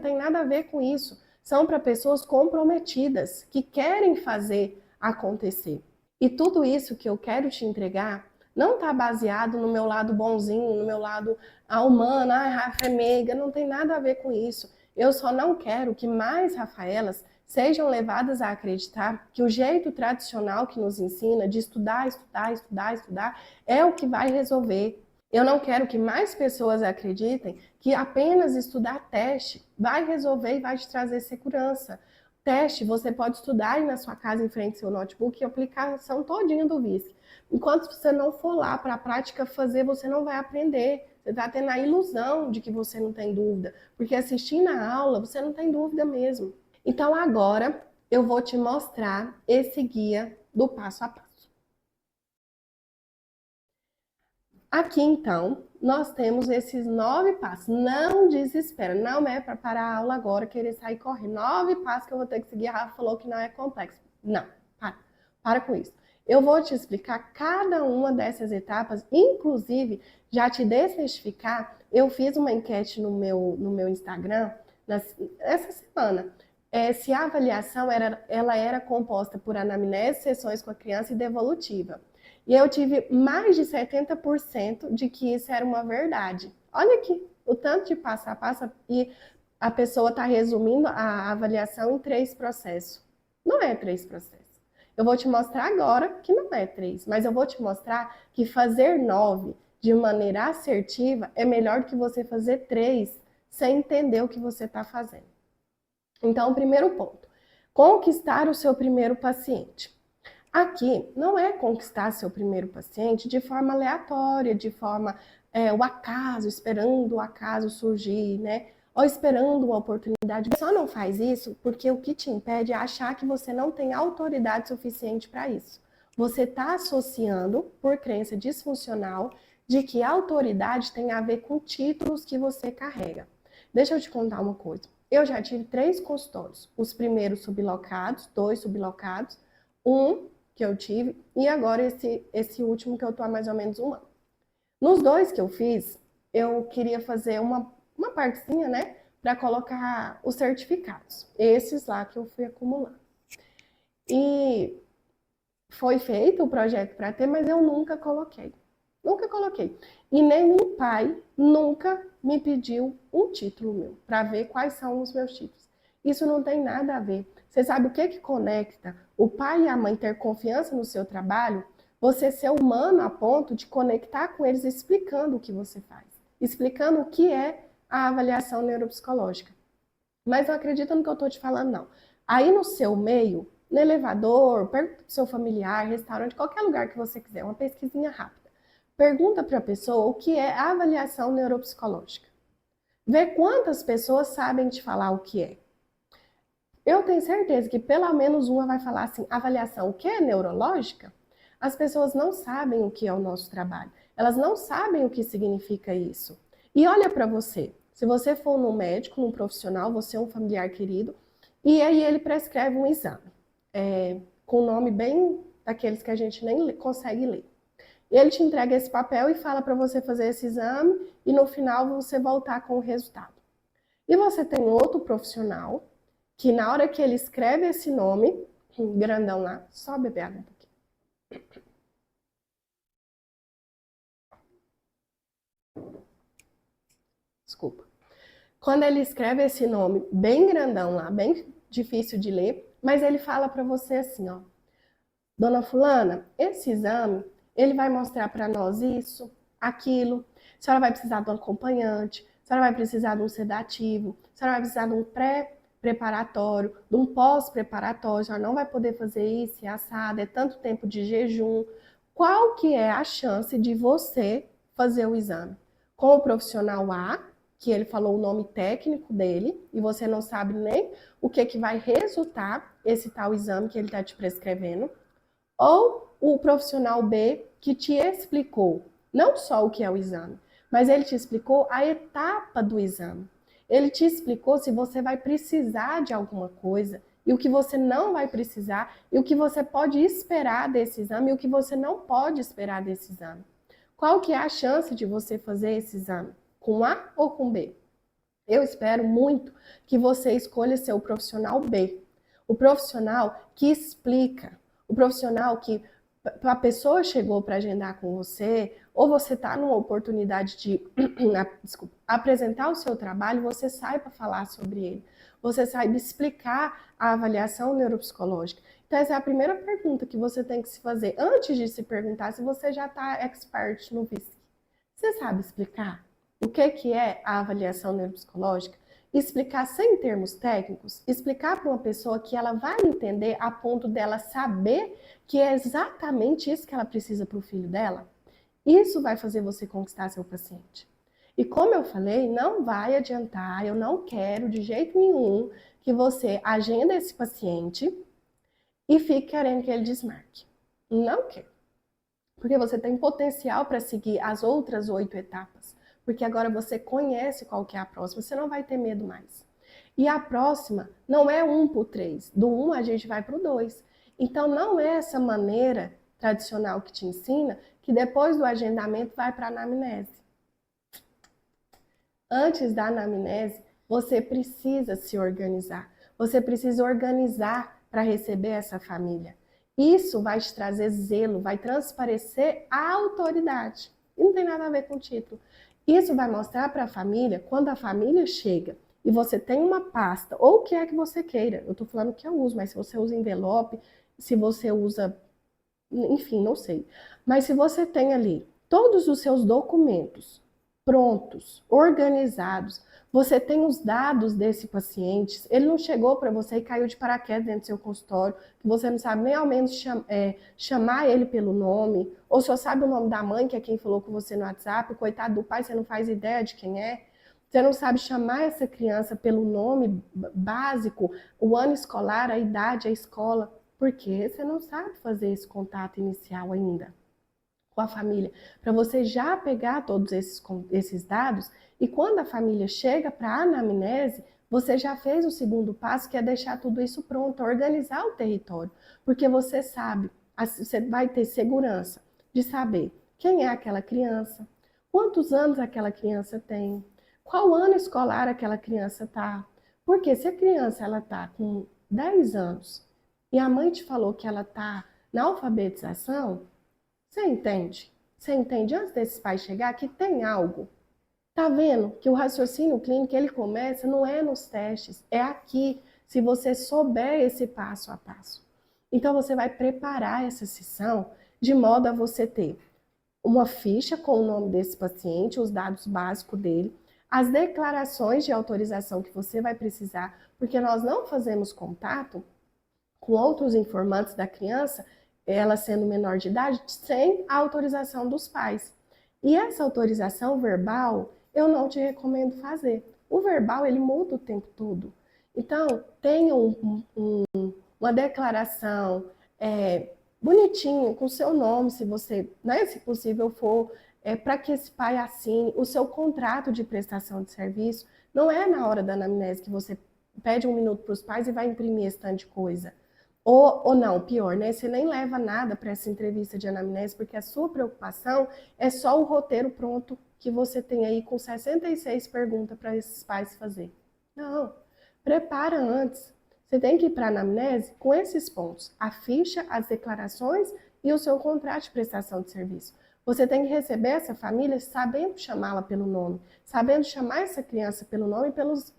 tem nada a ver com isso. São para pessoas comprometidas, que querem fazer acontecer. E tudo isso que eu quero te entregar não está baseado no meu lado bonzinho, no meu lado humano, Rafa é meiga, não tem nada a ver com isso. Eu só não quero que mais Rafaelas sejam levadas a acreditar que o jeito tradicional que nos ensina de estudar, estudar, estudar, estudar é o que vai resolver. Eu não quero que mais pessoas acreditem que apenas estudar teste vai resolver e vai te trazer segurança. Teste, você pode estudar aí na sua casa, em frente ao seu notebook, e a aplicação todinha do VISC. Enquanto você não for lá para a prática fazer, você não vai aprender. Você está tendo a ilusão de que você não tem dúvida, porque assistindo a aula, você não tem dúvida mesmo. Então agora eu vou te mostrar esse guia do passo a passo. Aqui, então, nós temos esses 9 passos. Não desespera, não é para parar a aula agora, querer sair correndo. 9 passos que eu vou ter que seguir. A Rafa falou que não é complexo. Não, para com isso. Eu vou te explicar cada uma dessas etapas, inclusive, já te desmistificar, eu fiz uma enquete no meu Instagram essa semana. Se a avaliação ela era composta por anamnese, sessões com a criança e devolutiva. E eu tive mais de 70% de que isso era uma verdade. Olha aqui, o tanto de passo a passo, e a pessoa está resumindo a avaliação em 3 processos. Não é 3 processos. Eu vou te mostrar agora que não é 3, mas eu vou te mostrar que fazer 9 de maneira assertiva é melhor do que você fazer 3 sem entender o que você está fazendo. Então, o primeiro ponto, conquistar o seu primeiro paciente. Aqui não é conquistar seu primeiro paciente de forma aleatória, de forma o acaso, esperando o acaso surgir, né? Ou esperando uma oportunidade. Você só não faz isso porque o que te impede é achar que você não tem autoridade suficiente para isso. Você está associando, por crença disfuncional, de que a autoridade tem a ver com títulos que você carrega. Deixa eu te contar uma coisa. Eu já tive 3 consultórios. Os primeiros sublocados, 2 sublocados, 1 que eu tive, e agora esse último que eu tô há mais ou menos 1 ano. Nos 2 que eu fiz, eu queria fazer uma partezinha, né, para colocar os certificados. Esses lá que eu fui acumulando. E foi feito o projeto para ter, mas eu nunca coloquei. Nunca coloquei. E nenhum pai nunca me pediu um título meu, para ver quais são os meus títulos. Isso não tem nada a ver. Você sabe o que conecta o pai e a mãe ter confiança no seu trabalho? Você ser humano a ponto de conectar com eles explicando o que você faz. Explicando o que é a avaliação neuropsicológica. Mas não acredita no que eu estou te falando, não. Aí no seu meio, no elevador, pergunta para o seu familiar, restaurante, qualquer lugar que você quiser, uma pesquisinha rápida. Pergunta para a pessoa o que é a avaliação neuropsicológica. Vê quantas pessoas sabem te falar o que é. Eu tenho certeza que pelo menos uma vai falar assim, avaliação, o que é neurológica? As pessoas não sabem o que é o nosso trabalho. Elas não sabem o que significa isso. E olha para você, se você for num médico, num profissional, você é um familiar querido, e aí ele prescreve um exame, com um nome bem daqueles que a gente nem consegue ler. Ele te entrega esse papel e fala para você fazer esse exame, e no final você voltar com o resultado. E você tem outro profissional, que na hora que ele escreve esse nome, grandão lá, só beber água um pouquinho. Desculpa. Quando ele escreve esse nome bem grandão lá, bem difícil de ler, mas ele fala para você assim, ó, dona fulana, esse exame, ele vai mostrar para nós isso, aquilo, a senhora vai precisar de um acompanhante, a senhora vai precisar de um sedativo, a senhora vai precisar de um pré-preparatório, de um pós-preparatório, a senhora não vai poder fazer isso, é assado, é tanto tempo de jejum. Qual que é a chance de você fazer o exame? Com o profissional A, que ele falou o nome técnico dele e você não sabe nem o que vai resultar esse tal exame que ele está te prescrevendo, ou o profissional B que te explicou não só o que é o exame, mas ele te explicou a etapa do exame. Ele te explicou se você vai precisar de alguma coisa e o que você não vai precisar e o que você pode esperar desse exame e o que você não pode esperar desse exame. Qual que é a chance de você fazer esse exame? Com A ou com B? Eu espero muito que você escolha ser o profissional B. O profissional que explica. O profissional que a pessoa chegou para agendar com você, ou você está numa oportunidade de apresentar o seu trabalho, você saiba falar sobre ele. Você saiba explicar a avaliação neuropsicológica. Então, essa é a primeira pergunta que você tem que se fazer, antes de se perguntar se você já está expert no VISC. Você sabe explicar o que é a avaliação neuropsicológica? Explicar sem termos técnicos, explicar para uma pessoa que ela vai entender a ponto dela saber que é exatamente isso que ela precisa para o filho dela. Isso vai fazer você conquistar seu paciente. E como eu falei, não vai adiantar, eu não quero de jeito nenhum que você agenda esse paciente e fique querendo que ele desmarque. Não quero. Porque você tem potencial para seguir as outras 8 etapas. Porque agora você conhece qual que é a próxima, você não vai ter medo mais. E a próxima não é 1 por 3. Do 1 a gente vai para o 2. Então não é essa maneira tradicional que te ensina que depois do agendamento vai para a anamnese. Antes da anamnese, você precisa se organizar. Você precisa organizar para receber essa família. Isso vai te trazer zelo, vai transparecer a autoridade. E não tem nada a ver com o título. Isso vai mostrar para a família, quando a família chega e você tem uma pasta, ou o que é que você queira. Eu estou falando que eu uso, mas se você usa envelope, se você usa, enfim, não sei. Mas se você tem ali todos os seus documentos prontos, organizados, você tem os dados desse paciente, ele não chegou para você e caiu de paraquedas dentro do seu consultório, que você não sabe nem ao menos chamar ele pelo nome, ou só sabe o nome da mãe, que é quem falou com você no WhatsApp, coitado do pai, você não faz ideia de quem é, você não sabe chamar essa criança pelo nome básico, o ano escolar, a idade, a escola, porque você não sabe fazer esse contato inicial ainda com a família, para você já pegar todos esses dados e quando a família chega para a anamnese, você já fez o segundo passo, que é deixar tudo isso pronto, organizar o território, porque você sabe, você vai ter segurança de saber quem é aquela criança, quantos anos aquela criança tem, qual ano escolar aquela criança está, porque se a criança está com 10 anos e a mãe te falou que ela está na alfabetização, você entende? Você entende antes desses pais chegar que tem algo. Tá vendo que o raciocínio clínico ele começa não é nos testes, é aqui, se você souber esse passo a passo. Então você vai preparar essa sessão de modo a você ter uma ficha com o nome desse paciente, os dados básicos dele, as declarações de autorização que você vai precisar, porque nós não fazemos contato com outros informantes da criança, ela sendo menor de idade, sem a autorização dos pais. E essa autorização verbal, eu não te recomendo fazer. O verbal, ele muda o tempo todo. Então, tenha uma declaração bonitinha, com seu nome, se você, né, se possível for, para que esse pai assine o seu contrato de prestação de serviço. Não é na hora da anamnese que você pede 1 minuto para os pais e vai imprimir esse tanto de coisa. Ou não, pior, né? Você nem leva nada para essa entrevista de anamnese, porque a sua preocupação é só o roteiro pronto que você tem aí com 66 perguntas para esses pais fazer. Não, prepara antes. Você tem que ir para a anamnese com esses pontos, a ficha, as declarações e o seu contrato de prestação de serviço. Você tem que receber essa família sabendo chamá-la pelo nome, sabendo chamar essa criança pelo nome e pelas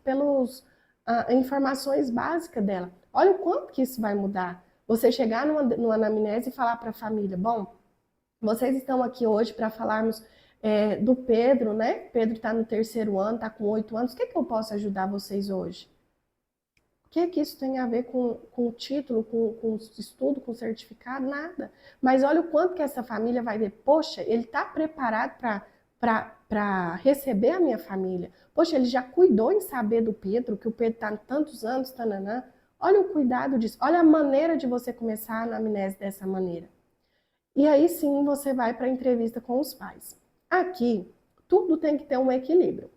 informações básicas dela. Olha o quanto que isso vai mudar. Você chegar numa anamnese e falar para a família, bom, vocês estão aqui hoje para falarmos do Pedro, né? Pedro está no 3º ano, está com 8 anos. O que eu posso ajudar vocês hoje? O que isso tem a ver com o título, com estudo, com certificado? Nada. Mas olha o quanto que essa família vai ver. Poxa, ele está preparado para para receber a minha família. Poxa, ele já cuidou em saber do Pedro, que o Pedro está há tantos anos, tananã. Olha o cuidado disso, olha a maneira de você começar a anamnese dessa maneira. E aí sim você vai para a entrevista com os pais. Aqui, tudo tem que ter um equilíbrio.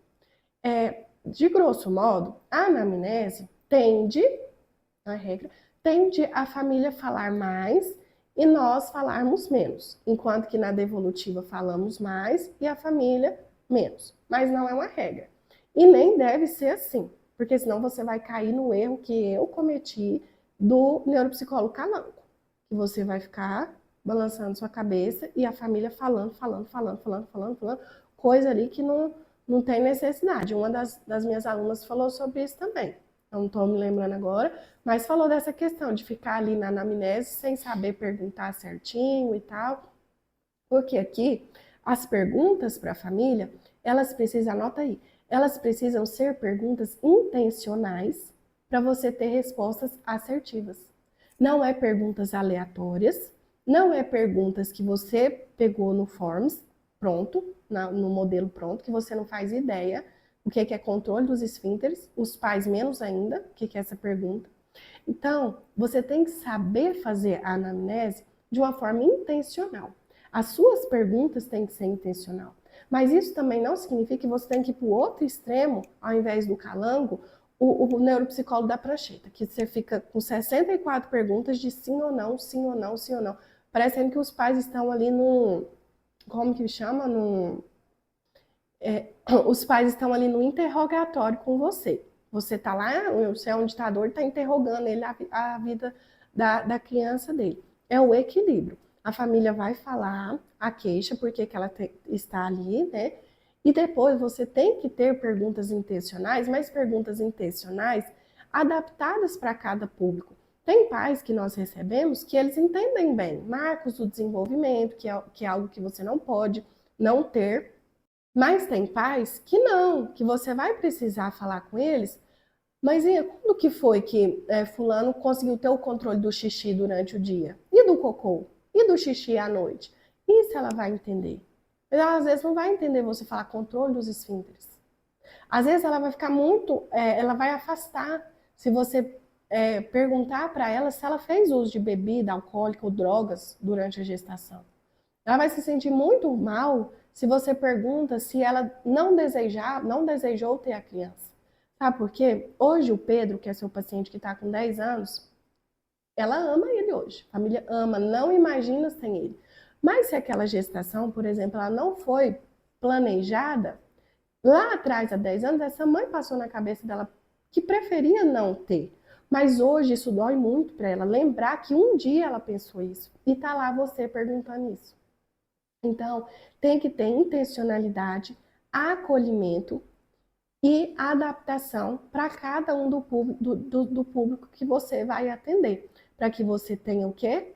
De grosso modo, a anamnese tende, na regra, tende a família falar mais e nós falarmos menos, enquanto que na devolutiva falamos mais e a família menos. Mas não é uma regra. E nem deve ser assim, porque senão você vai cair no erro que eu cometi do neuropsicólogo Calanco, que você vai ficar balançando sua cabeça e a família falando, coisa ali que não tem necessidade. Uma das minhas alunas falou sobre isso também. Eu não estou me lembrando agora, mas falou dessa questão de ficar ali na anamnese sem saber perguntar certinho e tal. Porque aqui, as perguntas para a família, elas precisam, anota aí, elas precisam ser perguntas intencionais para você ter respostas assertivas. Não é perguntas aleatórias, não é perguntas que você pegou no Forms, pronto, no modelo pronto, que você não faz ideia o que é controle dos esfínteres, os pais menos ainda, o que é essa pergunta. Então, você tem que saber fazer a anamnese de uma forma intencional. As suas perguntas têm que ser intencional. Mas isso também não significa que você tem que ir para o outro extremo, ao invés do calango, o neuropsicólogo da prancheta, que você fica com 64 perguntas de sim ou não, sim ou não, sim ou não. Parecendo que os pais estão ali como que chama? Os pais estão ali no interrogatório com você. Você está lá, você é um ditador e está interrogando ele a vida da criança dele. É o equilíbrio. A família vai falar a queixa, porque ela está ali, né? E depois você tem que ter perguntas intencionais, mas perguntas intencionais adaptadas para cada público. Tem pais que nós recebemos que eles entendem bem marcos do desenvolvimento, que é algo que você não pode não ter. Mas tem pais que não, que você vai precisar falar com eles. Mas quando que foi que fulano conseguiu ter o controle do xixi durante o dia? E do cocô? E do xixi à noite? Isso ela vai entender. Ela às vezes não vai entender você falar controle dos esfínteres. Às vezes ela vai ficar ela vai afastar se você perguntar para ela se ela fez uso de bebida alcoólica ou drogas durante a gestação. Ela vai se sentir muito mal se você pergunta se ela não desejou ter a criança. Sabe por quê? Hoje o Pedro, que é seu paciente que está com 10 anos, ela ama ele hoje. A família ama, não imagina sem ele. Mas se aquela gestação, por exemplo, ela não foi planejada, lá atrás, há 10 anos, essa mãe passou na cabeça dela que preferia não ter. Mas hoje isso dói muito para ela lembrar que um dia ela pensou isso. E tá lá você perguntando isso. Então, tem que ter intencionalidade, acolhimento e adaptação para cada um do público que você vai atender. Para que você tenha o quê?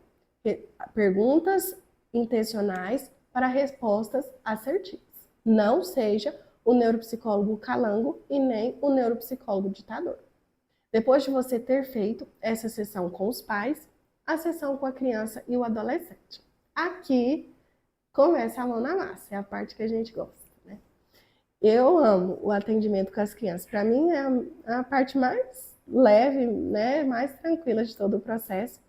Perguntas intencionais para respostas assertivas. Não seja o neuropsicólogo calango e nem o neuropsicólogo ditador. Depois de você ter feito essa sessão com os pais, a sessão com a criança e o adolescente. Aqui começa a mão na massa, é a parte que a gente gosta, né? Eu amo o atendimento com as crianças. Para mim é a parte mais leve, né, mais tranquila de todo o processo.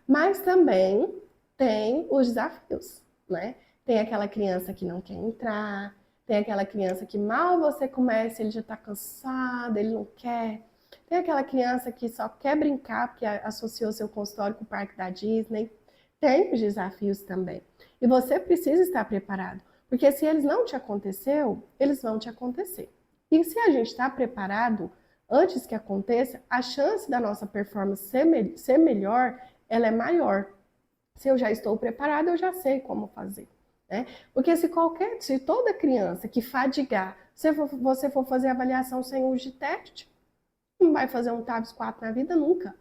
Mas também tem os desafios, né? Tem aquela criança que não quer entrar, tem aquela criança que mal você começa, ele já está cansado, ele não quer. Tem aquela criança que só quer brincar porque associou seu consultório com o parque da Disney. Tem os desafios também. E você precisa estar preparado, porque se eles não te aconteceu, eles vão te acontecer. E se a gente está preparado antes que aconteça, a chance da nossa performance ser melhor, ela é maior. Se eu já estou preparado, eu já sei como fazer, né? Porque se toda criança que fadigar, se você for fazer avaliação sem uso de teste, não vai fazer um TABS 4 na vida nunca,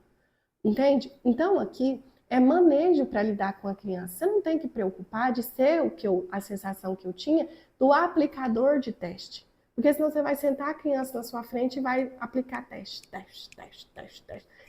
entende? Então aqui é manejo para lidar com a criança. Você não tem que preocupar de ser a sensação que eu tinha do aplicador de teste. Porque senão você vai sentar a criança na sua frente e vai aplicar teste.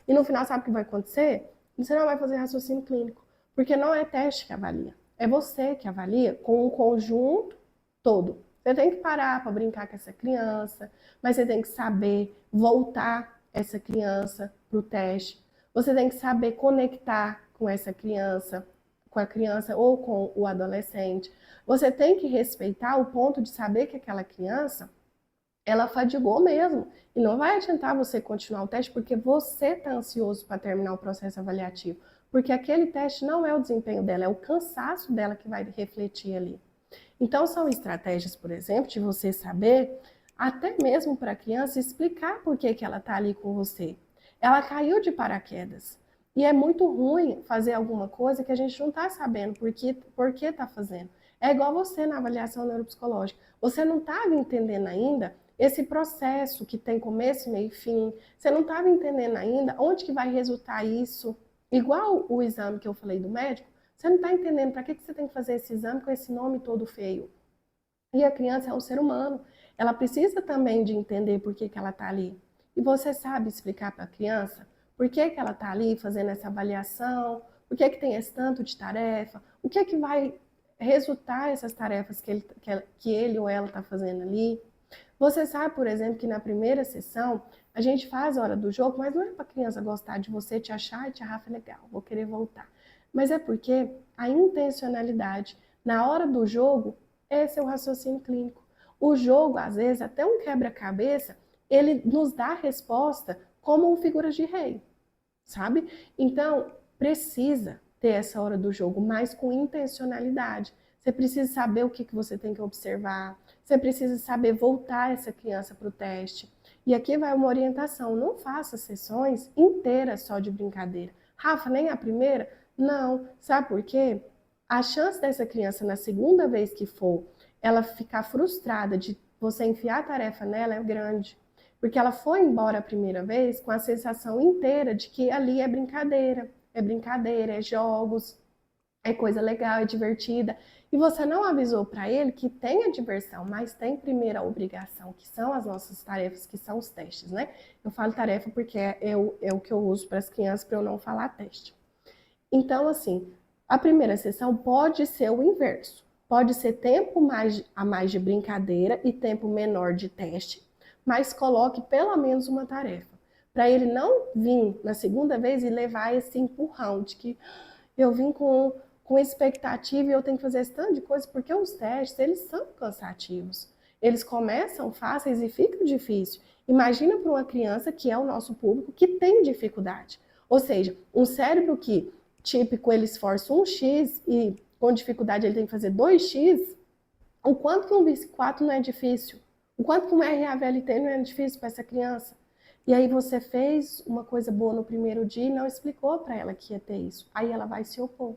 E no final, sabe o que vai acontecer? Você não vai fazer raciocínio clínico. Porque não é teste que avalia. É você que avalia com um conjunto todo. Você tem que parar para brincar com essa criança, mas você tem que saber voltar essa criança para o teste. Você tem que saber conectar com essa criança, com a criança ou com o adolescente. Você tem que respeitar o ponto de saber que aquela criança, ela fadigou mesmo. E não vai adiantar você continuar o teste porque você está ansioso para terminar o processo avaliativo. Porque aquele teste não é o desempenho dela, é o cansaço dela que vai refletir ali. Então, são estratégias, por exemplo, de você saber, até mesmo para a criança, explicar por que ela está ali com você. Ela caiu de paraquedas. E é muito ruim fazer alguma coisa que a gente não está sabendo por que está fazendo. É igual você na avaliação neuropsicológica. Você não estava entendendo ainda esse processo que tem começo, meio e fim. Você não estava entendendo ainda onde que vai resultar isso. Igual o exame que eu falei do médico, você não está entendendo para que você tem que fazer esse exame com esse nome todo feio. E a criança é um ser humano. Ela precisa também de entender por que ela está ali. E você sabe explicar para a criança por que ela está ali fazendo essa avaliação, por que tem esse tanto de tarefa, o que vai resultar essas tarefas que ele ou ela está fazendo ali. Você sabe, por exemplo, que na primeira sessão a gente faz a hora do jogo, mas não é para a criança gostar de você, te achar e te Rafa, legal, vou querer voltar. Mas é porque a intencionalidade na hora do jogo é seu raciocínio clínico. O jogo, às vezes, até um quebra-cabeça, ele nos dá a resposta como figuras de rei, sabe? Então, precisa ter essa hora do jogo, mas com intencionalidade. Você precisa saber o que você tem que observar, você precisa saber voltar essa criança para o teste. E aqui vai uma orientação, não faça sessões inteiras só de brincadeira. Rafa, nem a primeira? Não. Sabe por quê? A chance dessa criança, na segunda vez que for, ela ficar frustrada de você enfiar a tarefa nela é grande. Porque ela foi embora a primeira vez com a sensação inteira de que ali é brincadeira, é jogos, é coisa legal, é divertida. E você não avisou para ele que tem a diversão, mas tem primeiro a obrigação, que são as nossas tarefas, que são os testes, né? Eu falo tarefa porque é o que eu uso para as crianças, para eu não falar teste. Então, assim, a primeira sessão pode ser o inverso. Pode ser tempo a mais de brincadeira e tempo menor de teste, mas coloque pelo menos uma tarefa. Para ele não vir na segunda vez e levar esse empurrão de que eu vim com expectativa e eu tenho que fazer esse tanto de coisa, porque os testes, eles são cansativos. Eles começam fáceis e ficam difíceis. Imagina para uma criança, que é o nosso público, que tem dificuldade. Ou seja, um cérebro que, típico, ele esforça 1x e com dificuldade ele tem que fazer 2x, o quanto que um BIS4 não é difícil? O quanto que um RAVLT não é difícil para essa criança? E aí você fez uma coisa boa no primeiro dia e não explicou para ela que ia ter isso. Aí ela vai se opor.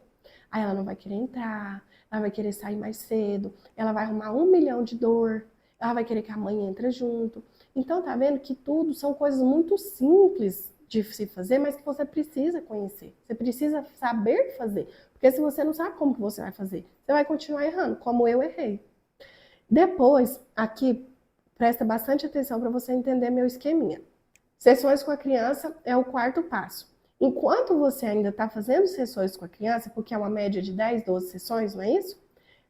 Aí ela não vai querer entrar, ela vai querer sair mais cedo, ela vai arrumar 1 milhão de dor, ela vai querer que a mãe entre junto. Então tá vendo que tudo são coisas muito simples de se fazer, mas que você precisa conhecer. Você precisa saber fazer. Porque se você não sabe como que você vai fazer, você vai continuar errando, como eu errei. Depois, aqui, presta bastante atenção para você entender meu esqueminha. Sessões com a criança é o quarto passo. Enquanto você ainda está fazendo sessões com a criança, porque é uma média de 10, 12 sessões, não é isso?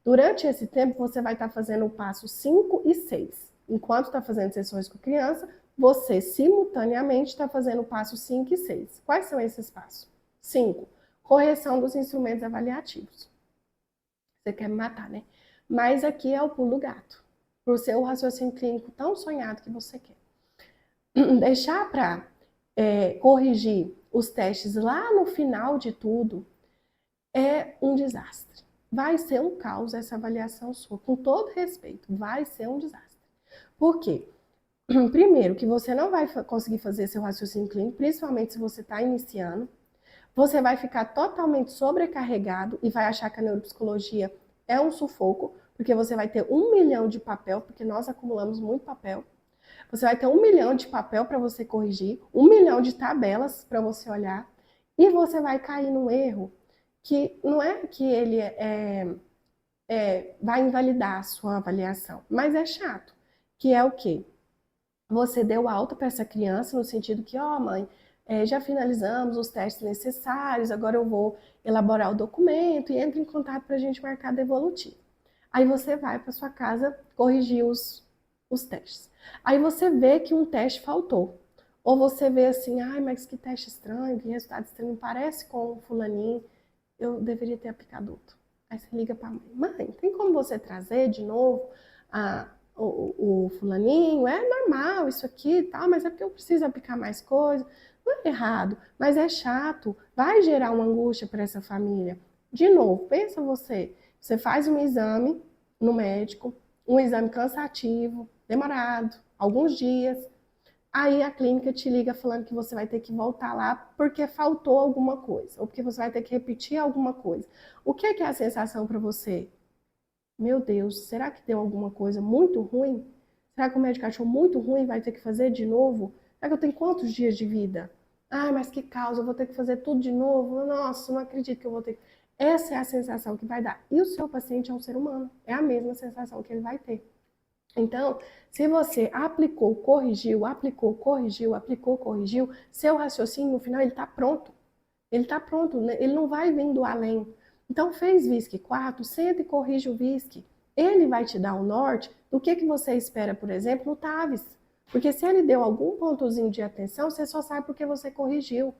Durante esse tempo, você vai estar fazendo o passo 5 e 6. Enquanto está fazendo sessões com a criança, você simultaneamente está fazendo o passo 5 e 6. Quais são esses passos? 5. Correção dos instrumentos avaliativos. Você quer me matar, né? Mas aqui é o pulo do gato. Para o seu raciocínio clínico tão sonhado que você quer. Deixar para corrigir os testes lá no final de tudo é um desastre. Vai ser um caos essa avaliação sua, com todo respeito, vai ser um desastre. Por quê? Primeiro, que você não vai conseguir fazer seu raciocínio clínico, principalmente se você está iniciando. Você vai ficar totalmente sobrecarregado e vai achar que a neuropsicologia é um sufoco, porque você vai ter 1 milhão de papel, porque nós acumulamos muito papel. Você vai ter 1 milhão de papel para você corrigir, 1 milhão de tabelas para você olhar, e você vai cair num erro que não é que ele vai invalidar a sua avaliação, mas é chato, que é o quê? Você deu alta para essa criança no sentido que, mãe, já finalizamos os testes necessários, agora eu vou elaborar o documento e entra em contato para a gente marcar a devolutiva. Aí você vai para sua casa corrigir os testes. Aí você vê que um teste faltou. Ou você vê assim, ai, mas que teste estranho, que resultado estranho, parece com o fulaninho, eu deveria ter aplicado outro. Aí você liga para a mãe, mãe, tem como você trazer de novo o fulaninho? É normal isso aqui e tal, mas é porque eu preciso aplicar mais coisa. Não é errado, mas é chato, vai gerar uma angústia para essa família. De novo, pensa você faz um exame no médico, um exame cansativo, demorado, alguns dias, aí a clínica te liga falando que você vai ter que voltar lá porque faltou alguma coisa, ou porque você vai ter que repetir alguma coisa. O que é a sensação para você? Meu Deus, será que deu alguma coisa muito ruim? Será que o médico achou muito ruim e vai ter que fazer de novo? Será que eu tenho quantos dias de vida? Ah, mas que causa, eu vou ter que fazer tudo de novo? Nossa, não acredito que eu vou ter que... Essa é a sensação que vai dar. E o seu paciente é um ser humano, é a mesma sensação que ele vai ter. Então, se você aplicou, corrigiu, aplicou, corrigiu, aplicou, corrigiu, seu raciocínio no final ele está pronto. Ele está pronto, ele não vai vindo além. Então, fez VISC 4, senta e corrige o VISC. Ele vai te dar o norte do que você espera, por exemplo, no TAVS. Porque se ele deu algum pontozinho de atenção, você só sabe porque você corrigiu.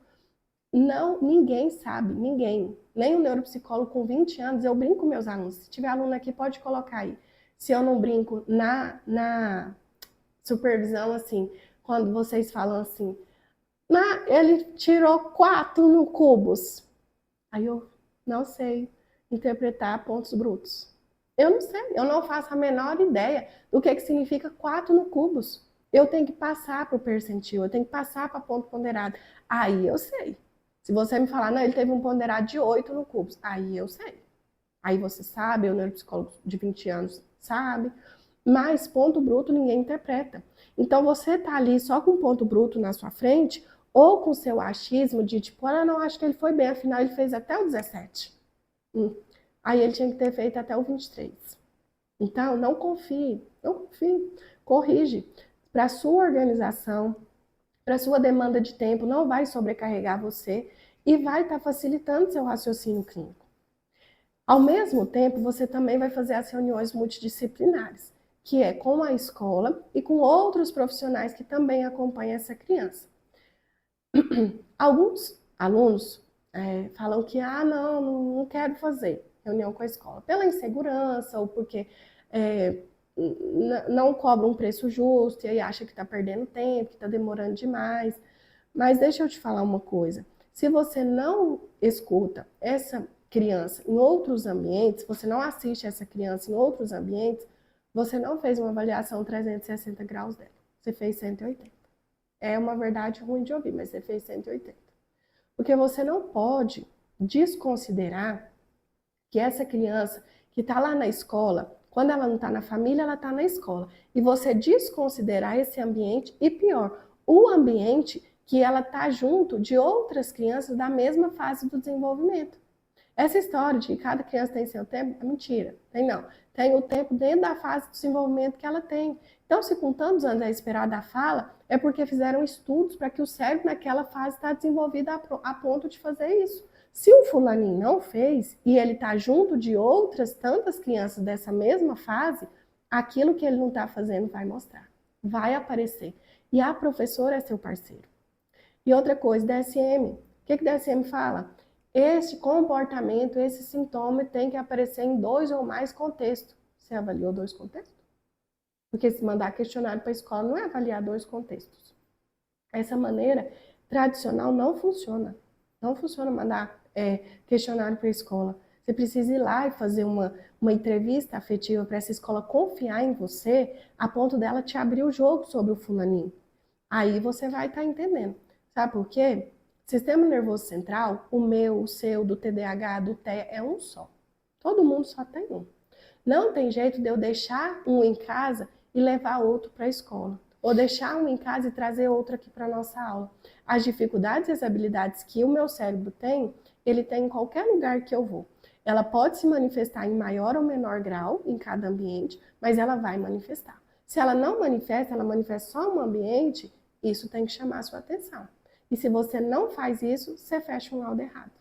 Não, ninguém sabe, ninguém. Nem o neuropsicólogo com 20 anos, eu brinco com meus alunos. Se tiver aluno aqui, pode colocar aí. Se eu não brinco na supervisão, assim, quando vocês falam assim, ele tirou 4 no cubos. Aí eu não sei interpretar pontos brutos. Eu não sei, eu não faço a menor ideia do que significa 4 no cubos. Eu tenho que passar para o percentil, eu tenho que passar para ponto ponderado. Aí eu sei. Se você me falar, não, ele teve um ponderado de 8 no cubos, aí eu sei. Aí você sabe, o neuropsicólogo de 20 anos sabe, mas ponto bruto ninguém interpreta. Então você tá ali só com ponto bruto na sua frente, ou com seu achismo de tipo, ah, não, acho que ele foi bem, afinal ele fez até o 17. Aí ele tinha que ter feito até o 23. Então, não confie, corrige. Para a sua organização, para a sua demanda de tempo, não vai sobrecarregar você e vai estar facilitando seu raciocínio clínico. Ao mesmo tempo, você também vai fazer as reuniões multidisciplinares, que é com a escola e com outros profissionais que também acompanham essa criança. Alguns alunos falam que, não quero fazer reunião com a escola, pela insegurança ou porque não cobra um preço justo e aí acha que está perdendo tempo, que está demorando demais. Mas deixa eu te falar uma coisa, se você não escuta essa criança em outros ambientes, você não assiste essa criança em outros ambientes, você não fez uma avaliação 360 graus dela, você fez 180. É uma verdade ruim de ouvir, mas você fez 180. Porque você não pode desconsiderar que essa criança que está lá na escola, quando ela não está na família, ela está na escola. E você desconsiderar esse ambiente e pior, o ambiente que ela está junto de outras crianças da mesma fase do desenvolvimento. Essa história de que cada criança tem seu tempo é mentira. Tem não. Tem o tempo dentro da fase de desenvolvimento que ela tem. Então, se com tantos anos é esperada a fala, é porque fizeram estudos para que o cérebro naquela fase está desenvolvido a ponto de fazer isso. Se o fulaninho não fez e ele está junto de outras tantas crianças dessa mesma fase, aquilo que ele não está fazendo vai mostrar, vai aparecer. E a professora é seu parceiro. E outra coisa, DSM. O que DSM fala? Esse comportamento, esse sintoma tem que aparecer em 2 ou mais contextos. Você avaliou 2 contextos? Porque se mandar questionário para a escola não é avaliar 2 contextos. Essa maneira tradicional não funciona. Não funciona mandar questionário para a escola. Você precisa ir lá e fazer uma entrevista afetiva para essa escola confiar em você a ponto dela te abrir o jogo sobre o fulaninho. Aí você vai estar entendendo. Sabe por quê? Sistema nervoso central, o meu, o seu, do TDAH, do TEA, é um só. Todo mundo só tem um. Não tem jeito de eu deixar um em casa e levar outro para a escola. Ou deixar um em casa e trazer outro aqui para a nossa aula. As dificuldades e as habilidades que o meu cérebro tem, ele tem em qualquer lugar que eu vou. Ela pode se manifestar em maior ou menor grau em cada ambiente, mas ela vai manifestar. Se ela não manifesta, ela manifesta só um ambiente, isso tem que chamar a sua atenção. E se você não faz isso, você fecha um laudo errado.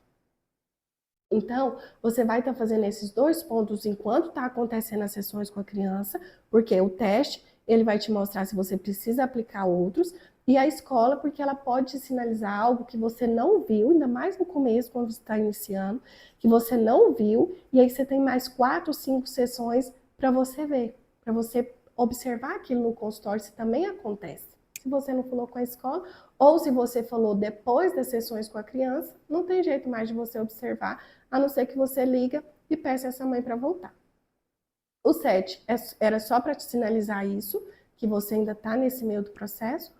Então, você vai estar fazendo esses 2 pontos enquanto está acontecendo as sessões com a criança, porque o teste, ele vai te mostrar se você precisa aplicar outros, e a escola, porque ela pode te sinalizar algo que você não viu, ainda mais no começo, quando você está iniciando, que você não viu, e aí você tem mais 4, 5 sessões para você ver, para você observar aquilo no consultório se também acontece. Se você não falou com a escola, ou se você falou depois das sessões com a criança, não tem jeito mais de você observar, a não ser que você liga e peça essa mãe para voltar. O 7 era só para te sinalizar isso, que você ainda está nesse meio do processo.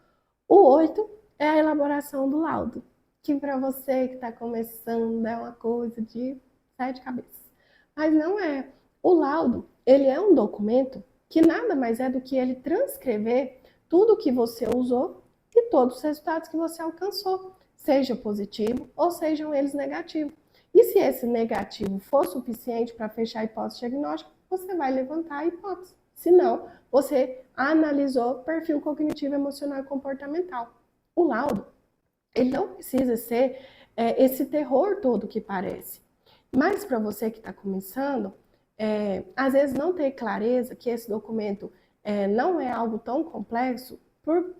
O 8 é a elaboração do laudo, que para você que está começando é uma coisa de 7 cabeças. Mas não é. O laudo, ele é um documento que nada mais é do que ele transcrever tudo que você usou e todos os resultados que você alcançou, seja positivo ou sejam eles negativos. E se esse negativo for suficiente para fechar a hipótese diagnóstica, você vai levantar a hipótese. Se não, você analisou perfil cognitivo, emocional e comportamental. O laudo, ele não precisa ser esse terror todo que parece. Mas para você que está começando, às vezes não ter clareza que esse documento não é algo tão complexo,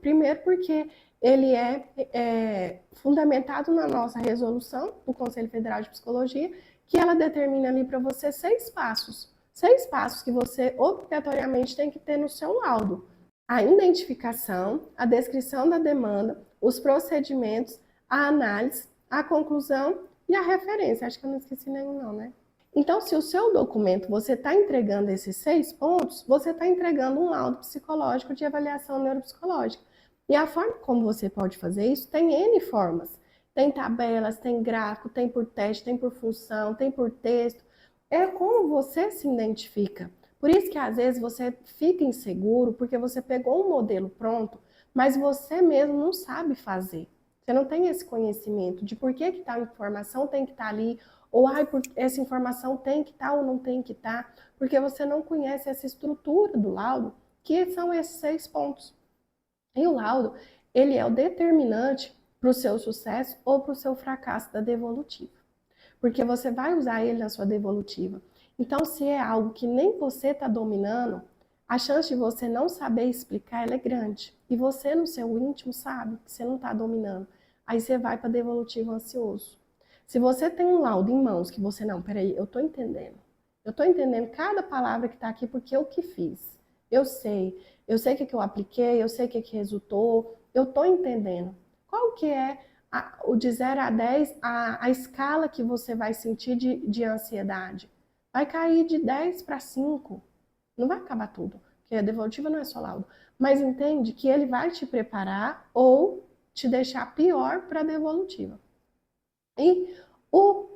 primeiro porque ele é fundamentado na nossa resolução do Conselho Federal de Psicologia, que ela determina ali para você 6 passos. 6 passos que você obrigatoriamente tem que ter no seu laudo. A identificação, a descrição da demanda, os procedimentos, a análise, a conclusão e a referência. Acho que eu não esqueci nenhum não, né? Então, se o seu documento, você está entregando esses 6 pontos, você está entregando um laudo psicológico de avaliação neuropsicológica. E a forma como você pode fazer isso tem N formas. Tem tabelas, tem gráfico, tem por teste, tem por função, tem por texto. É como você se identifica. Por isso que às vezes você fica inseguro, porque você pegou um modelo pronto, mas você mesmo não sabe fazer. Você não tem esse conhecimento de por que tal informação tem que estar ali, ou essa informação tem que estar ou não tem que estar, porque você não conhece essa estrutura do laudo, que são esses 6 pontos. E o laudo, ele é o determinante para o seu sucesso ou para o seu fracasso da devolutiva. Porque você vai usar ele na sua devolutiva. Então, se é algo que nem você está dominando, a chance de você não saber explicar ela é grande. E você, no seu íntimo, sabe que você não está dominando. Aí você vai para devolutivo ansioso. Se você tem um laudo em mãos que você, não, peraí, eu estou entendendo. Eu estou entendendo cada palavra que está aqui porque eu que fiz. Eu sei o que eu apliquei, eu sei o que resultou, eu estou entendendo. Qual que é o de 0 a 10, a escala que você vai sentir de ansiedade? Vai cair de 10 para 5. Não vai acabar tudo, porque a devolutiva não é só laudo. Mas entende que ele vai te preparar ou te deixar pior para a devolutiva. E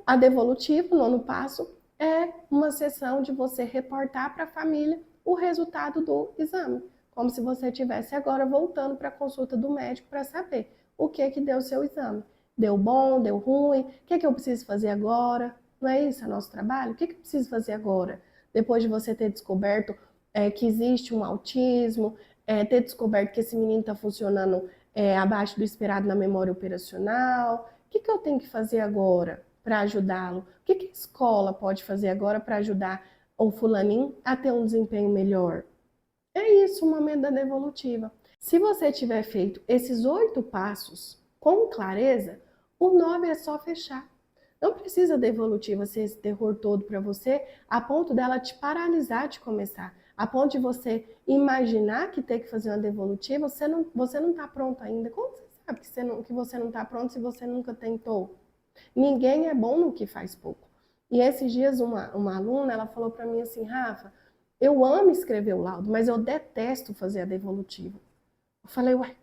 a devolutiva, o 9º passo, é uma sessão de você reportar para a família o resultado do exame. Como se você estivesse agora voltando para a consulta do médico para saber o que deu o seu exame. Deu bom, deu ruim, o que eu preciso fazer agora? Não é isso, nosso trabalho? O que eu preciso fazer agora? Depois de você ter descoberto que existe um autismo, ter descoberto que esse menino está funcionando abaixo do esperado na memória operacional, o que eu tenho que fazer agora para ajudá-lo? O que a escola pode fazer agora para ajudar o fulaninho a ter um desempenho melhor? É isso, o momento da devolutiva. Se você tiver feito esses 8 passos com clareza, o 9 é só fechar. Não precisa devolutiva ser esse terror todo para você, a ponto dela te paralisar de começar. A ponto de você imaginar que tem que fazer uma devolutiva, você não está pronto ainda. Como você sabe que você não está pronto se você nunca tentou? Ninguém é bom no que faz pouco. E esses dias uma aluna, ela falou para mim assim, Rafa, eu amo escrever o laudo, mas eu detesto fazer a devolutiva. Eu falei, ué,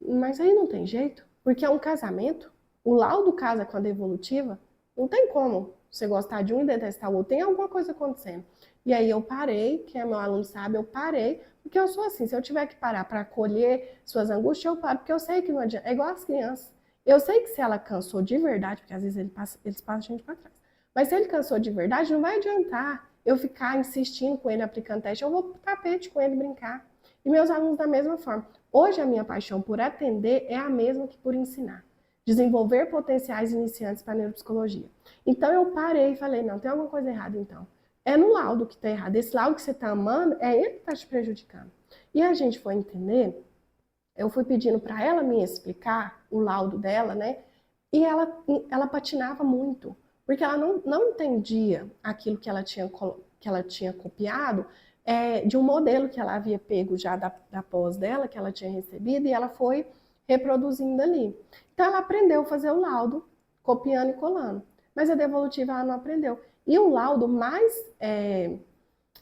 mas aí não tem jeito, porque é um casamento. O laudo casa com a devolutiva, não tem como você gostar de um e detestar o outro, tem alguma coisa acontecendo. E aí eu parei, que é meu aluno sabe, eu parei, porque eu sou assim, se eu tiver que parar para acolher suas angústias, eu paro, porque eu sei que não adianta, é igual as crianças. Eu sei que se ela cansou de verdade, porque às vezes eles passam a gente para trás, mas se ele cansou de verdade, não vai adiantar eu ficar insistindo com ele, aplicando teste, eu vou pro tapete com ele brincar. E meus alunos da mesma forma. Hoje a minha paixão por atender é a mesma que por ensinar. desenvolver potenciais iniciantes para neuropsicologia. Então eu parei e falei, não, tem alguma coisa errada então. É no laudo que está errado. Esse laudo que você está amando, é ele que está te prejudicando. E a gente foi entender, eu fui pedindo para ela me explicar o laudo dela, né? E ela patinava muito, porque ela não entendia aquilo que ela tinha copiado de um modelo que ela havia pego já da pós dela, que ela tinha recebido, e ela foi reproduzindo ali. Então ela aprendeu a fazer o laudo, copiando e colando. Mas a devolutiva ela não aprendeu. E o laudo mais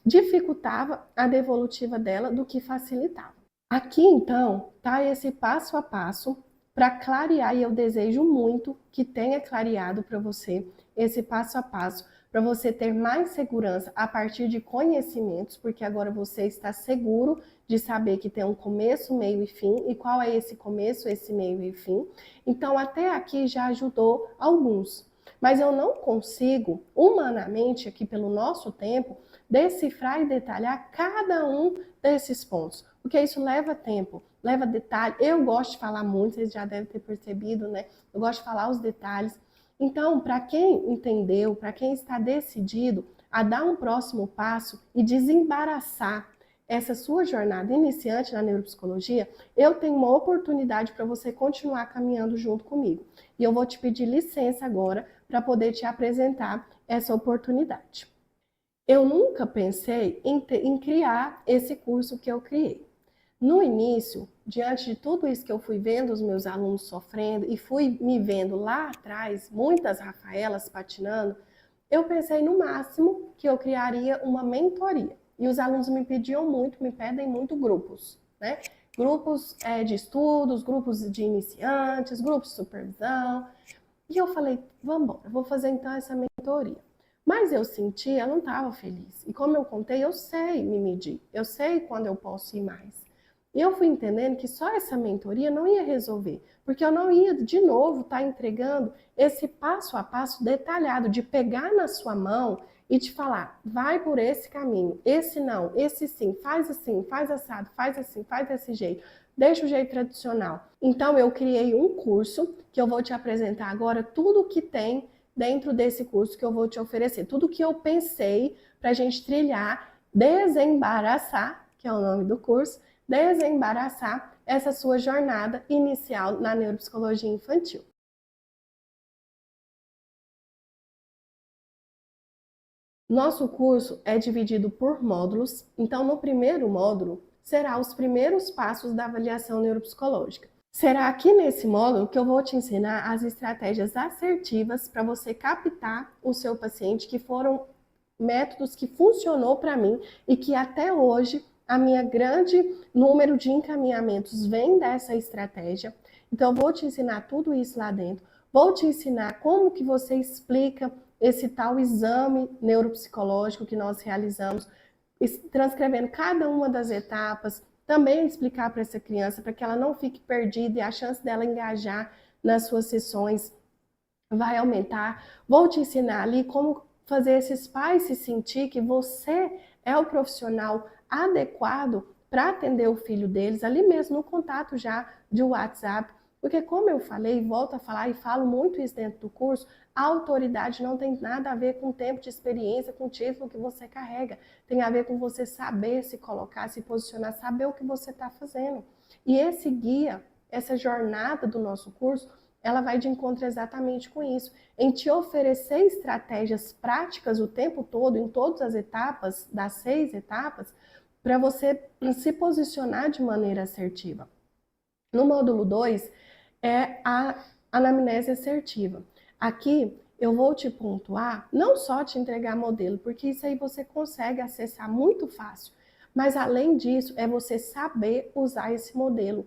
dificultava a devolutiva dela do que facilitava. Aqui, então, está esse passo a passo para clarear, e eu desejo muito que tenha clareado para você esse passo a passo, para você ter mais segurança a partir de conhecimentos, porque agora você está seguro de saber que tem um começo, meio e fim, e qual é esse começo, esse meio e fim. Então, até aqui já ajudou alguns. Mas eu não consigo, humanamente, aqui pelo nosso tempo, decifrar e detalhar cada um desses pontos, porque isso leva tempo, leva detalhe. Eu gosto de falar muito, vocês já devem ter percebido, né? Eu gosto de falar os detalhes. Então, para quem entendeu, para quem está decidido a dar um próximo passo e desembaraçar essa sua jornada iniciante na neuropsicologia, eu tenho uma oportunidade para você continuar caminhando junto comigo. E eu vou te pedir licença agora para poder te apresentar essa oportunidade. Eu nunca pensei em criar esse curso que eu criei. No início, diante de tudo isso que eu fui vendo os meus alunos sofrendo e fui me vendo lá atrás, muitas Rafaelas patinando, eu pensei no máximo que eu criaria uma mentoria. E os alunos me pediam muito, me pedem muito grupos, né? Grupos de estudos, grupos de iniciantes, grupos de supervisão. E eu falei, vamos embora, vou fazer então essa mentoria. Mas eu senti, eu não estava feliz. E como eu contei, eu sei me medir, eu sei quando eu posso ir mais. E eu fui entendendo que só essa mentoria não ia resolver, porque eu não ia, de novo, estar entregando esse passo a passo detalhado, de pegar na sua mão e te falar, vai por esse caminho, esse não, esse sim, faz assim, faz assado, faz assim, faz desse jeito, deixa o jeito tradicional. Então eu criei um curso que eu vou te apresentar agora, tudo o que tem dentro desse curso que eu vou te oferecer, tudo que eu pensei para a gente trilhar, desembaraçar, que é o nome do curso, desembaraçar essa sua jornada inicial na neuropsicologia infantil. Nosso curso é dividido por módulos, então no primeiro módulo será os primeiros passos da avaliação neuropsicológica. Será aqui nesse módulo que eu vou te ensinar as estratégias assertivas para você captar o seu paciente, que foram métodos que funcionou para mim e que até hoje a minha grande número de encaminhamentos vem dessa estratégia. Então eu vou te ensinar tudo isso lá dentro. Vou te ensinar como que você explica esse tal exame neuropsicológico que nós realizamos, transcrevendo cada uma das etapas, também explicar para essa criança, para que ela não fique perdida e a chance dela engajar nas suas sessões vai aumentar. Vou te ensinar ali como fazer esses pais se sentir que você é o profissional adequado para atender o filho deles, ali mesmo no contato já de WhatsApp. Porque como eu falei, volto a falar e falo muito isso dentro do curso, a autoridade não tem nada a ver com o tempo de experiência, com o título que você carrega. Tem a ver com você saber se colocar, se posicionar, saber o que você está fazendo. E esse guia, essa jornada do nosso curso, ela vai de encontro exatamente com isso, em te oferecer estratégias práticas o tempo todo, em todas as etapas, das 6 etapas, para você se posicionar de maneira assertiva. No módulo 2 é a anamnese assertiva. Aqui eu vou te pontuar, não só te entregar modelo, porque isso aí você consegue acessar muito fácil, mas além disso é você saber usar esse modelo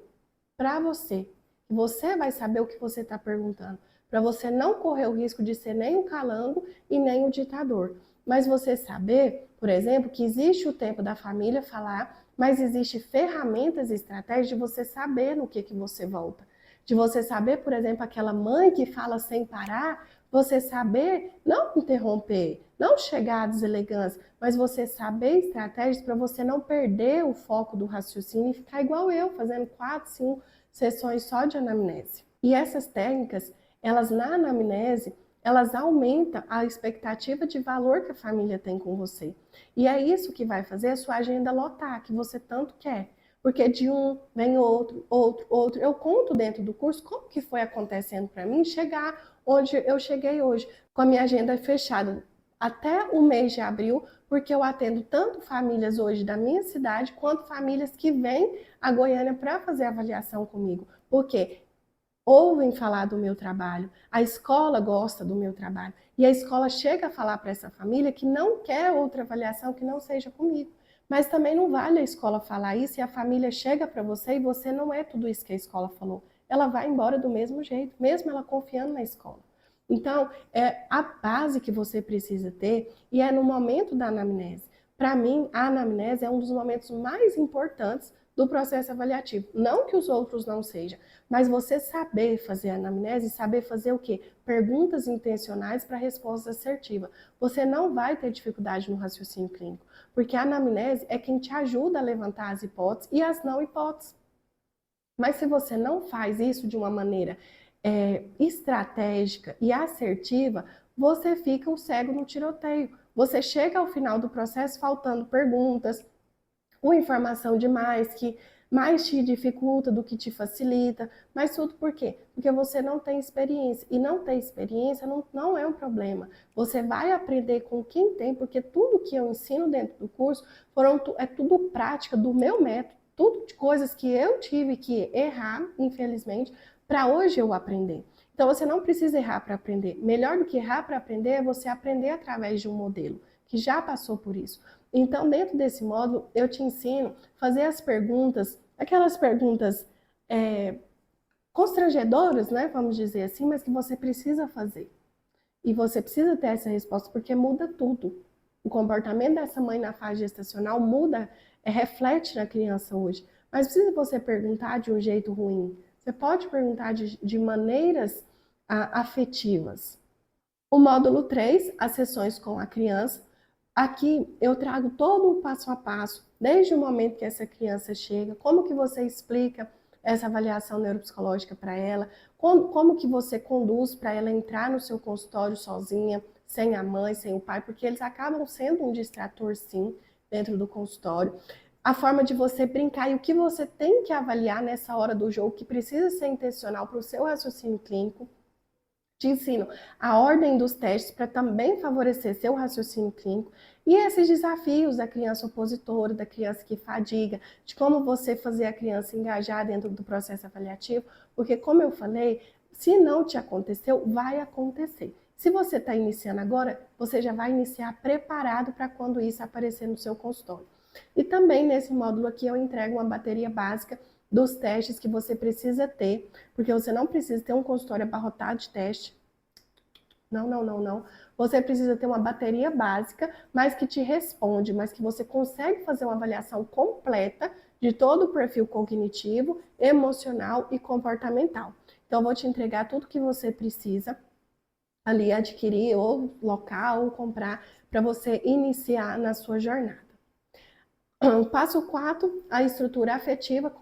para você. Você vai saber o que você está perguntando, para você não correr o risco de ser nem o calango e nem o ditador. Mas você saber, por exemplo, que existe o tempo da família falar, mas existe ferramentas e estratégias de você saber no que você volta. De você saber, por exemplo, aquela mãe que fala sem parar, você saber não interromper, não chegar à deselegância, mas você saber estratégias para você não perder o foco do raciocínio e ficar igual eu, fazendo 4, 5 sessões só de anamnese. E essas técnicas, elas na anamnese, elas aumentam a expectativa de valor que a família tem com você. E é isso que vai fazer a sua agenda lotar, que você tanto quer. Porque de um vem outro, outro, outro. Eu conto dentro do curso como que foi acontecendo para mim chegar onde eu cheguei hoje, com a minha agenda fechada até o mês de abril, porque eu atendo tanto famílias hoje da minha cidade, quanto famílias que vêm a Goiânia para fazer avaliação comigo. Porque ouvem falar do meu trabalho, a escola gosta do meu trabalho, e a escola chega a falar para essa família que não quer outra avaliação que não seja comigo. Mas também não vale a escola falar isso e a família chega para você e você não é tudo isso que a escola falou. Ela vai embora do mesmo jeito, mesmo ela confiando na escola. Então, é a base que você precisa ter e é no momento da anamnese. Para mim, a anamnese é um dos momentos mais importantes do processo avaliativo. Não que os outros não sejam, mas você saber fazer a anamnese, saber fazer o quê? Perguntas intencionais para resposta assertiva. Você não vai ter dificuldade no raciocínio clínico, porque a anamnese é quem te ajuda a levantar as hipóteses e as não hipóteses. Mas se você não faz isso de uma maneira estratégica e assertiva, você fica um cego no tiroteio. Você chega ao final do processo faltando perguntas, ou informação demais, que mais te dificulta do que te facilita, mas tudo por quê? Porque você não tem experiência, e não ter experiência não é um problema. Você vai aprender com quem tem, porque tudo que eu ensino dentro do curso é tudo prática do meu método, tudo de coisas que eu tive que errar, infelizmente, para hoje eu aprender. Então você não precisa errar para aprender. Melhor do que errar para aprender é você aprender através de um modelo que já passou por isso. Então, dentro desse módulo, eu te ensino a fazer as perguntas, aquelas perguntas constrangedoras, né, vamos dizer assim, mas que você precisa fazer. E você precisa ter essa resposta, porque muda tudo. O comportamento dessa mãe na fase gestacional muda, reflete na criança hoje. Mas precisa você perguntar de um jeito ruim. Você pode perguntar de maneiras afetivas. O módulo 3, as sessões com a criança. Aqui eu trago todo o passo a passo, desde o momento que essa criança chega, como que você explica essa avaliação neuropsicológica para ela, como que você conduz para ela entrar no seu consultório sozinha, sem a mãe, sem o pai, porque eles acabam sendo um distrator, sim, dentro do consultório. A forma de você brincar e o que você tem que avaliar nessa hora do jogo, que precisa ser intencional para o seu raciocínio clínico. Te ensino a ordem dos testes para também favorecer seu raciocínio clínico e esses desafios da criança opositora, da criança que fadiga, de como você fazer a criança engajar dentro do processo avaliativo, porque como eu falei, se não te aconteceu, vai acontecer. Se você está iniciando agora, você já vai iniciar preparado para quando isso aparecer no seu consultório. E também nesse módulo aqui eu entrego uma bateria básica dos testes que você precisa ter, porque você não precisa ter um consultório abarrotado de teste. Não. Você precisa ter uma bateria básica, mas que te responde, mas que você consegue fazer uma avaliação completa de todo o perfil cognitivo, emocional e comportamental. Então, eu vou te entregar tudo que você precisa ali adquirir, ou local, ou comprar, para você iniciar na sua jornada. Passo 4, a estrutura afetiva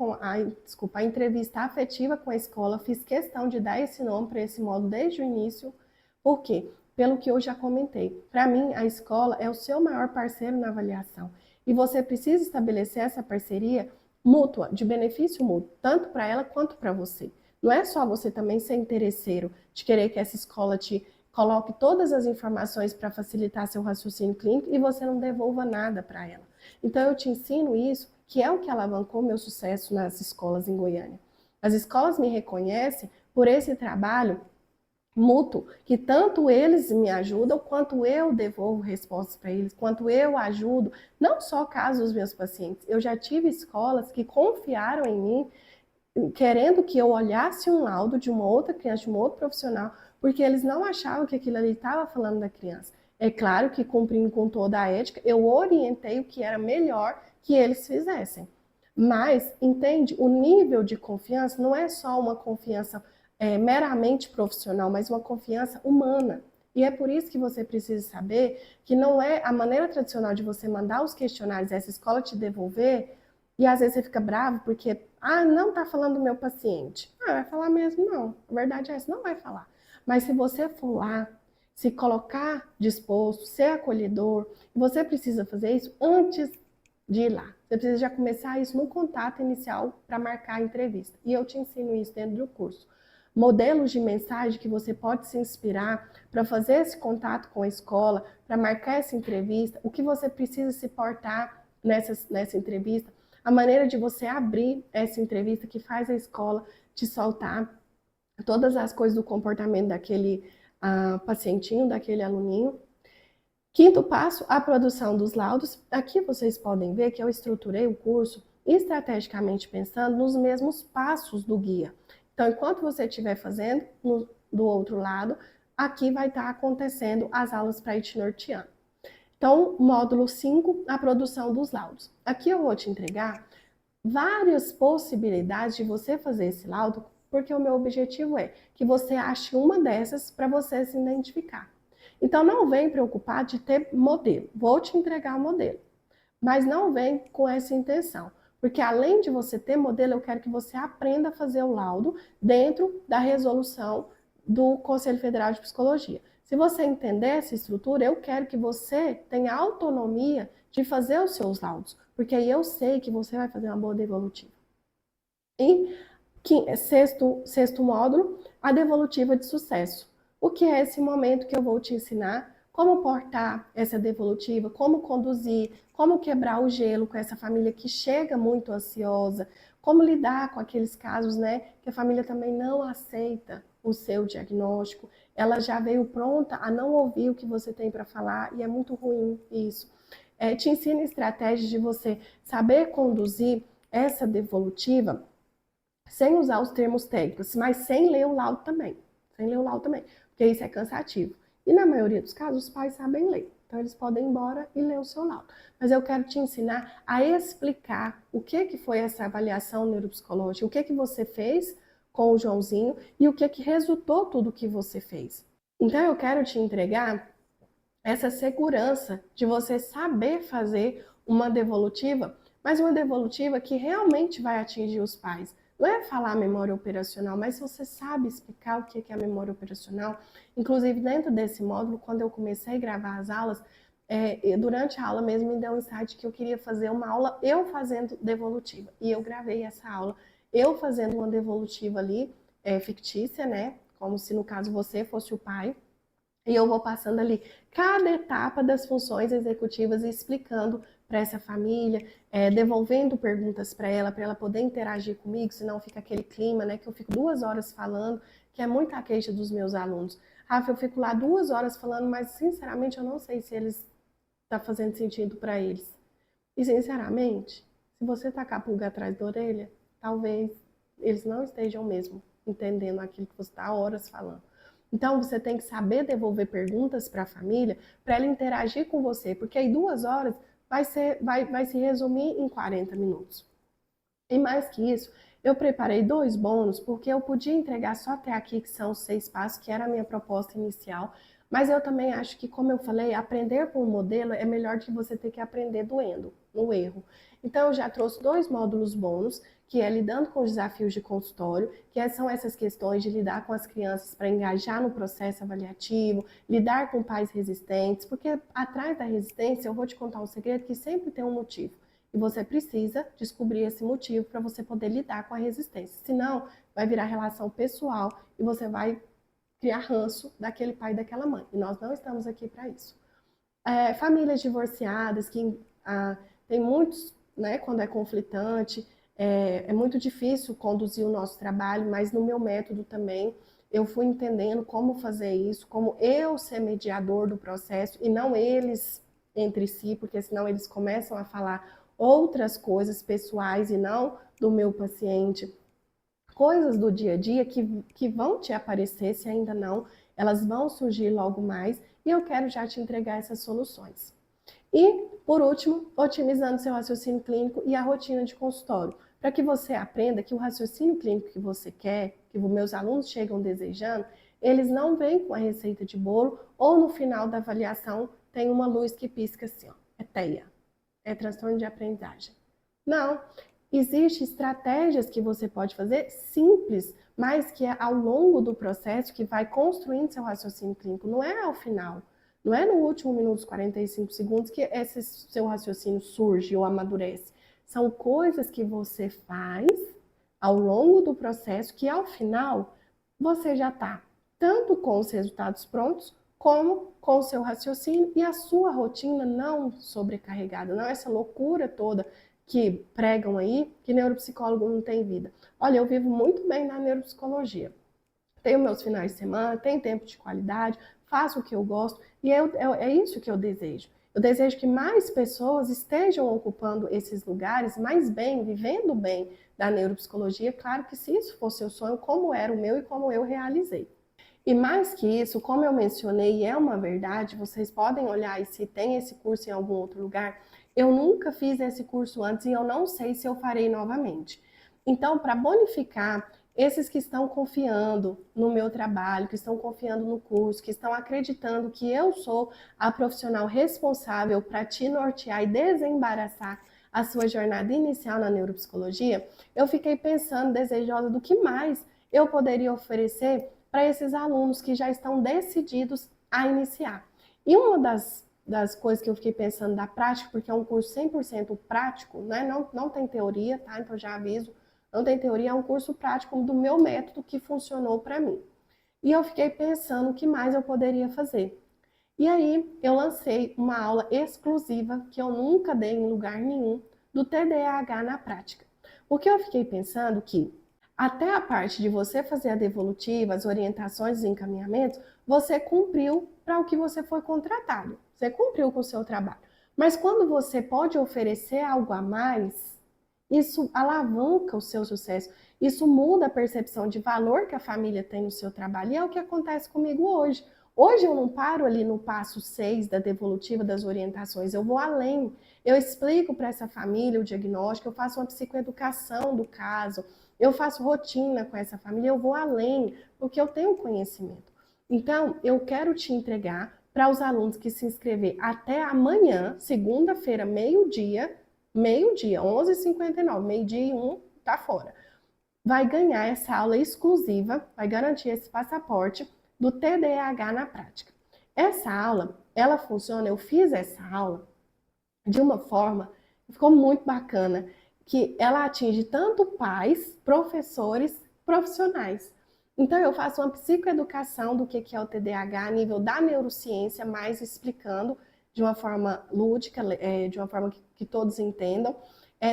a entrevista afetiva com a escola. Fiz questão de dar esse nome para esse módulo desde o início. Por quê? Pelo que eu já comentei. Para mim, a escola é o seu maior parceiro na avaliação. E você precisa estabelecer essa parceria mútua, de benefício mútuo, tanto para ela quanto para você. Não é só você também ser interesseiro, de querer que essa escola te coloque todas as informações para facilitar seu raciocínio clínico e você não devolva nada para ela. Então, eu te ensino isso, que é o que alavancou meu sucesso nas escolas em Goiânia. As escolas me reconhecem por esse trabalho mútuo, que tanto eles me ajudam, quanto eu devolvo respostas para eles, quanto eu ajudo, não só caso dos meus pacientes. Eu já tive escolas que confiaram em mim, querendo que eu olhasse um laudo de uma outra criança, de um outro profissional, porque eles não achavam que aquilo ali estava falando da criança. É claro que, cumprindo com toda a ética, eu orientei o que era melhor que eles fizessem. Mas, entende, o nível de confiança não é só uma confiança meramente profissional, mas uma confiança humana. E é por isso que você precisa saber que não é a maneira tradicional de você mandar os questionários e essa escola te devolver, e às vezes você fica bravo porque Ah, não está falando do meu paciente. Ah, vai falar mesmo? Não. A verdade é essa, não vai falar. Mas se você for lá, se colocar disposto, ser acolhedor, você precisa fazer isso antes de ir lá. Você precisa já começar isso no contato inicial para marcar a entrevista. E eu te ensino isso dentro do curso. Modelos de mensagem que você pode se inspirar para fazer esse contato com a escola, para marcar essa entrevista, o que você precisa se portar nessa entrevista, a maneira de você abrir essa entrevista que faz a escola te soltar todas as coisas do comportamento daquele pacientinho, daquele aluninho. Quinto passo, a produção dos laudos. Aqui vocês podem ver que eu estruturei o curso estrategicamente pensando nos mesmos passos do guia. Então, enquanto você estiver fazendo, do outro lado, aqui vai estar acontecendo as aulas para ir te norteando. Então, módulo 5, a produção dos laudos. Aqui eu vou te entregar várias possibilidades de você fazer esse laudo, porque o meu objetivo é que você ache uma dessas para você se identificar. Então, não vem preocupado de ter modelo. Vou te entregar o modelo. Mas não vem com essa intenção. Porque além de você ter modelo, eu quero que você aprenda a fazer o laudo dentro da resolução do Conselho Federal de Psicologia. Se você entender essa estrutura, eu quero que você tenha autonomia de fazer os seus laudos. Porque aí eu sei que você vai fazer uma boa devolutiva. E sexto módulo, a devolutiva de sucesso. O que é esse momento que eu vou te ensinar? Como portar essa devolutiva, como conduzir, como quebrar o gelo com essa família que chega muito ansiosa, como lidar com aqueles casos, né, que a família também não aceita o seu diagnóstico, ela já veio pronta a não ouvir o que você tem para falar e é muito ruim isso. Te ensina estratégias de você saber conduzir essa devolutiva sem usar os termos técnicos, mas sem ler o laudo também. Sem ler o laudo também, porque isso é cansativo. E na maioria dos casos, os pais sabem ler. Então, eles podem ir embora e ler o seu laudo. Mas eu quero te ensinar a explicar o que foi essa avaliação neuropsicológica, o que você fez com o Joãozinho e o que resultou tudo que você fez. Então, eu quero te entregar essa segurança de você saber fazer uma devolutiva, mas uma devolutiva que realmente vai atingir os pais. Não é falar a memória operacional, mas se você sabe explicar o que é a memória operacional, inclusive dentro desse módulo, quando eu comecei a gravar as aulas, durante a aula mesmo me deu um insight que eu queria fazer uma aula eu fazendo devolutiva. E eu gravei essa aula, eu fazendo uma devolutiva ali, fictícia, né? Como se no caso você fosse o pai. E eu vou passando ali cada etapa das funções executivas e explicando para essa família, devolvendo perguntas para ela poder interagir comigo, senão fica aquele clima, né, que eu fico 2 horas falando, que é muita queixa dos meus alunos. Rafa, eu fico lá 2 horas falando, mas sinceramente eu não sei se está fazendo sentido para eles. E sinceramente, se você tacar a pulga atrás da orelha, talvez eles não estejam mesmo entendendo aquilo que você está horas falando. Então, você tem que saber devolver perguntas para a família, para ela interagir com você, porque aí 2 horas vai se resumir em 40 minutos. E mais que isso, eu preparei 2 bônus, porque eu podia entregar só até aqui, que são os 6 passos, que era a minha proposta inicial, mas eu também acho que, como eu falei, aprender com o modelo é melhor do que você ter que aprender doendo, no erro. Então, eu já trouxe 2 módulos bônus, que é lidando com os desafios de consultório, que são essas questões de lidar com as crianças para engajar no processo avaliativo, lidar com pais resistentes, porque atrás da resistência, eu vou te contar um segredo que sempre tem um motivo. E você precisa descobrir esse motivo para você poder lidar com a resistência. Senão, vai virar relação pessoal e você vai criar ranço daquele pai e daquela mãe. E nós não estamos aqui para isso. Famílias divorciadas, que tem muitos, né, quando é conflitante, é muito difícil conduzir o nosso trabalho, mas no meu método também, eu fui entendendo como fazer isso, como eu ser mediador do processo e não eles entre si, porque senão eles começam a falar outras coisas pessoais e não do meu paciente. Coisas do dia a dia que vão te aparecer, se ainda não, elas vão surgir logo mais e eu quero já te entregar essas soluções. E, por último, otimizando seu raciocínio clínico e a rotina de consultório, para que você aprenda que o raciocínio clínico que você quer, que os meus alunos chegam desejando, eles não vêm com a receita de bolo ou no final da avaliação tem uma luz que pisca assim, ó, é TEA, é transtorno de aprendizagem. Não, existem estratégias que você pode fazer simples, mas que é ao longo do processo que vai construindo seu raciocínio clínico. Não é ao final, não é no último minuto, os 45 segundos, que esse seu raciocínio surge ou amadurece. São coisas que você faz ao longo do processo que ao final você já está tanto com os resultados prontos, como com o seu raciocínio e a sua rotina não sobrecarregada, não essa loucura toda que pregam aí, que neuropsicólogo não tem vida. Olha, eu vivo muito bem na neuropsicologia. Tenho meus finais de semana, tenho tempo de qualidade, faço o que eu gosto e é isso que eu desejo. Eu desejo que mais pessoas estejam ocupando esses lugares mais bem, vivendo bem da neuropsicologia. Claro que se isso fosse o sonho, como era o meu e como eu realizei. E mais que isso, como eu mencionei, e é uma verdade, vocês podem olhar e se tem esse curso em algum outro lugar, eu nunca fiz esse curso antes e eu não sei se eu farei novamente. Então, para bonificar esses que estão confiando no meu trabalho, que estão confiando no curso, que estão acreditando que eu sou a profissional responsável para te nortear e desembaraçar a sua jornada inicial na neuropsicologia, eu fiquei pensando, desejosa do que mais eu poderia oferecer para esses alunos que já estão decididos a iniciar. E uma das coisas que eu fiquei pensando da prática, porque é um curso 100% prático, né? Não tem teoria, tá? Então já aviso, não tem teoria, é um curso prático do meu método que funcionou para mim. E eu fiquei pensando o que mais eu poderia fazer. E aí eu lancei uma aula exclusiva, que eu nunca dei em lugar nenhum, do TDAH na prática. Porque eu fiquei pensando que até a parte de você fazer a devolutiva, as orientações e encaminhamentos, você cumpriu para o que você foi contratado. Você cumpriu com o seu trabalho. Mas quando você pode oferecer algo a mais, isso alavanca o seu sucesso. Isso muda a percepção de valor que a família tem no seu trabalho. E é o que acontece comigo hoje. Hoje eu não paro ali no passo 6 da devolutiva das orientações, eu vou além. Eu explico para essa família o diagnóstico, eu faço uma psicoeducação do caso, eu faço rotina com essa família, eu vou além, porque eu tenho conhecimento. Então, eu quero te entregar para os alunos que se inscrever até amanhã, segunda-feira, meio-dia, 11h59, meio-dia e 1, tá fora. Vai ganhar essa aula exclusiva, vai garantir esse passaporte do TDAH na prática. Essa aula, ela funciona, eu fiz essa aula de uma forma que ficou muito bacana, que ela atinge tanto pais, professores, profissionais. Então, eu faço uma psicoeducação do que é o TDAH a nível da neurociência, mais explicando de uma forma lúdica, de uma forma que todos entendam,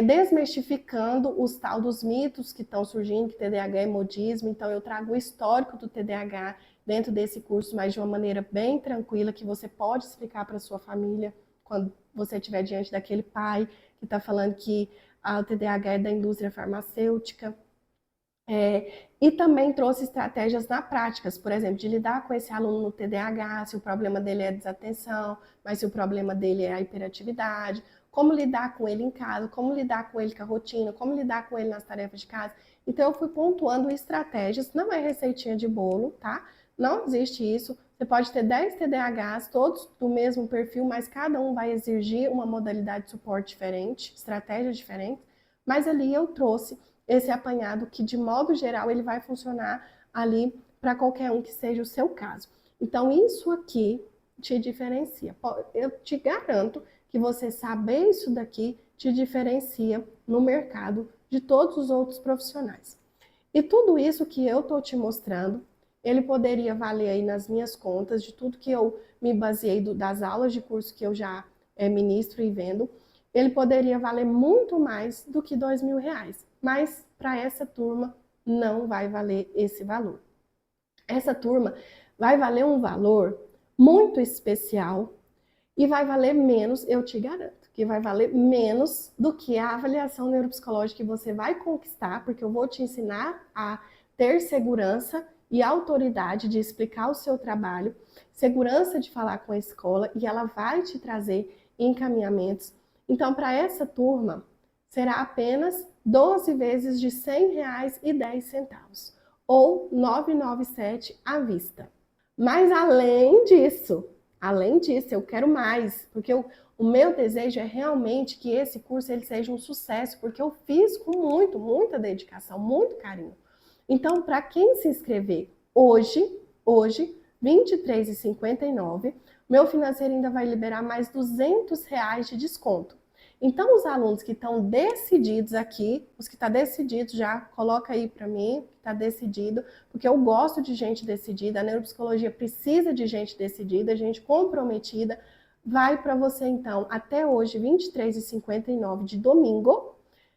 desmistificando os tal dos mitos que estão surgindo, que TDAH é modismo. Então, eu trago o histórico do TDAH dentro desse curso, mas de uma maneira bem tranquila, que você pode explicar para sua família quando você estiver diante daquele pai que está falando que o TDAH é da indústria farmacêutica. E também trouxe estratégias na prática, por exemplo, de lidar com esse aluno no TDAH, se o problema dele é desatenção, mas se o problema dele é a hiperatividade, como lidar com ele em casa, como lidar com ele com a rotina, como lidar com ele nas tarefas de casa. Então, eu fui pontuando estratégias, não é receitinha de bolo, tá? Não existe isso. Você pode ter 10 TDAHs, todos do mesmo perfil, mas cada um vai exigir uma modalidade de suporte diferente, estratégias diferentes, mas ali eu trouxe esse apanhado que, de modo geral, ele vai funcionar ali para qualquer um que seja o seu caso. Então, isso aqui te diferencia. Eu te garanto que você saber isso daqui te diferencia no mercado de todos os outros profissionais. E tudo isso que eu estou te mostrando, ele poderia valer aí nas minhas contas, de tudo que eu me baseei das aulas de curso que eu já ministro e vendo, ele poderia valer muito mais do que R$2.000. Mas para essa turma não vai valer esse valor. Essa turma vai valer um valor muito especial e vai valer menos, eu te garanto, que vai valer menos do que a avaliação neuropsicológica que você vai conquistar, porque eu vou te ensinar a ter segurança e autoridade de explicar o seu trabalho, segurança de falar com a escola, e ela vai te trazer encaminhamentos. Então, para essa turma, será apenas 12 vezes de R$100,10, ou R$997 à vista. Mas além disso, Além disso, eu quero mais, porque o meu desejo é realmente que esse curso ele seja um sucesso, porque eu fiz com muita dedicação, muito carinho. Então, para quem se inscrever hoje, R$ 23,59, meu financeiro ainda vai liberar mais R$ 200 de desconto. Então, os alunos que estão decididos aqui, os que estão decididos já, coloca aí para mim, que está decidido, porque eu gosto de gente decidida, a neuropsicologia precisa de gente decidida, gente comprometida. Vai para você, então, até hoje, R$ 23,59 de domingo,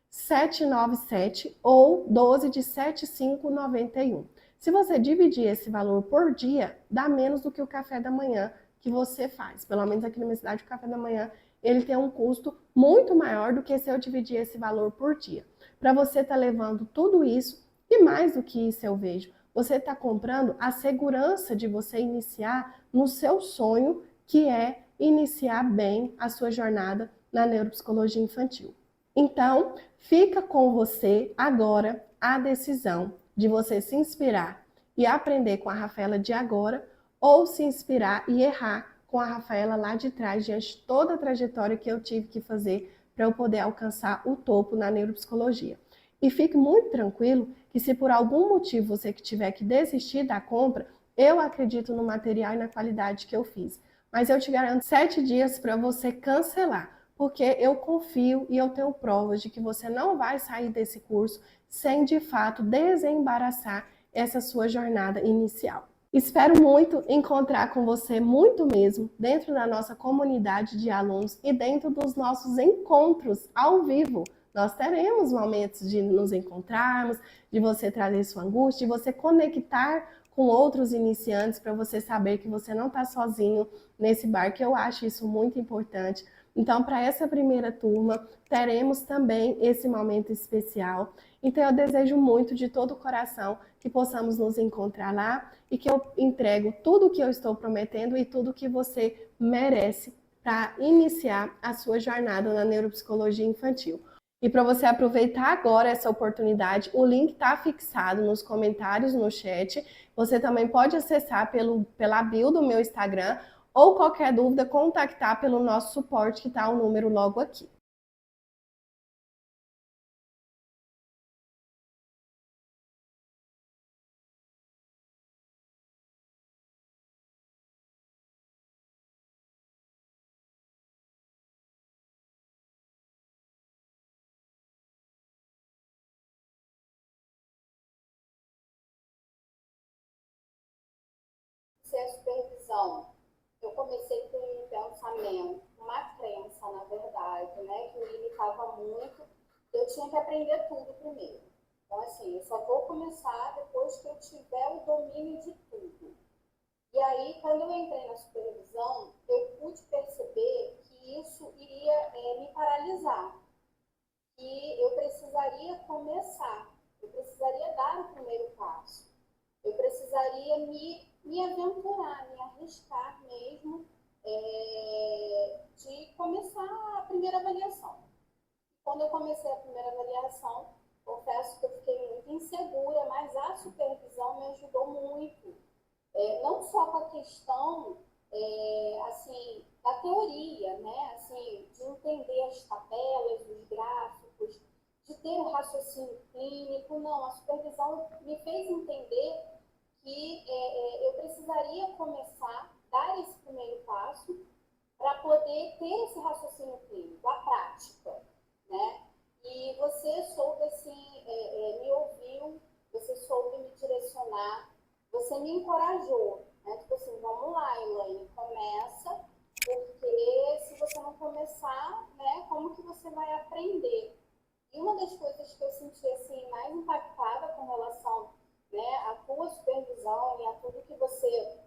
797 ou 12 de 7591. Se você dividir esse valor por dia, dá menos do que o café da manhã que você faz. Pelo menos aqui na minha cidade, o café da manhã ele tem um custo muito maior do que se eu dividir esse valor por dia. Para você estar levando tudo isso, e mais do que isso eu vejo, você está comprando a segurança de você iniciar no seu sonho, que é iniciar bem a sua jornada na neuropsicologia infantil. Então, fica com você agora a decisão de você se inspirar e aprender com a Rafaela de agora ou se inspirar e errar com a Rafaela lá de trás, diante de toda a trajetória que eu tive que fazer para eu poder alcançar o topo na neuropsicologia. E fique muito tranquilo que se por algum motivo você que tiver que desistir da compra, eu acredito no material e na qualidade que eu fiz. Mas eu te garanto 7 dias para você cancelar, porque eu confio e eu tenho provas de que você não vai sair desse curso sem, de fato, desembaraçar essa sua jornada inicial. Espero muito encontrar com você, muito mesmo, dentro da nossa comunidade de alunos e dentro dos nossos encontros ao vivo. Nós teremos momentos de nos encontrarmos, de você trazer sua angústia, de você conectar com outros iniciantes para você saber que você não está sozinho nesse barco. Eu acho isso muito importante. Então, para essa primeira turma, teremos também esse momento especial. Então, eu desejo muito de todo o coração que possamos nos encontrar lá e que eu entrego tudo o que eu estou prometendo e tudo o que você merece para iniciar a sua jornada na neuropsicologia infantil. E para você aproveitar agora essa oportunidade, o link está fixado nos comentários no chat. Você também pode acessar pela bio do meu Instagram ou qualquer dúvida, contactar pelo nosso suporte, que está o número logo aqui. Se a supervisão, eu comecei com um pensamento, uma crença, na verdade, né, que me limitava muito, eu tinha que aprender tudo primeiro. Então, assim, eu só vou começar depois que eu tiver o domínio de tudo. E aí, quando eu entrei na supervisão, eu pude perceber que isso iria me paralisar, que eu precisaria começar, eu precisaria dar o primeiro passo, eu precisaria me aventurar, me arriscar mesmo de começar a primeira avaliação. Quando eu comecei a primeira avaliação, confesso que eu fiquei muito insegura, mas a supervisão me ajudou muito. Não só com a questão assim, da teoria, né? Assim, de entender as tabelas, os gráficos, de ter o raciocínio clínico. Não, a supervisão me fez entender que eu precisaria começar, dar esse primeiro passo para poder ter esse raciocínio clínico, a prática, né? E você soube, assim, me ouviu, você soube me direcionar, você me encorajou, né? Tipo assim, vamos lá, Elaine, começa, porque se você não começar, né, como que você vai aprender? E uma das coisas que eu senti, assim, mais impactada com relação, né, à tua supervisão e a tudo que você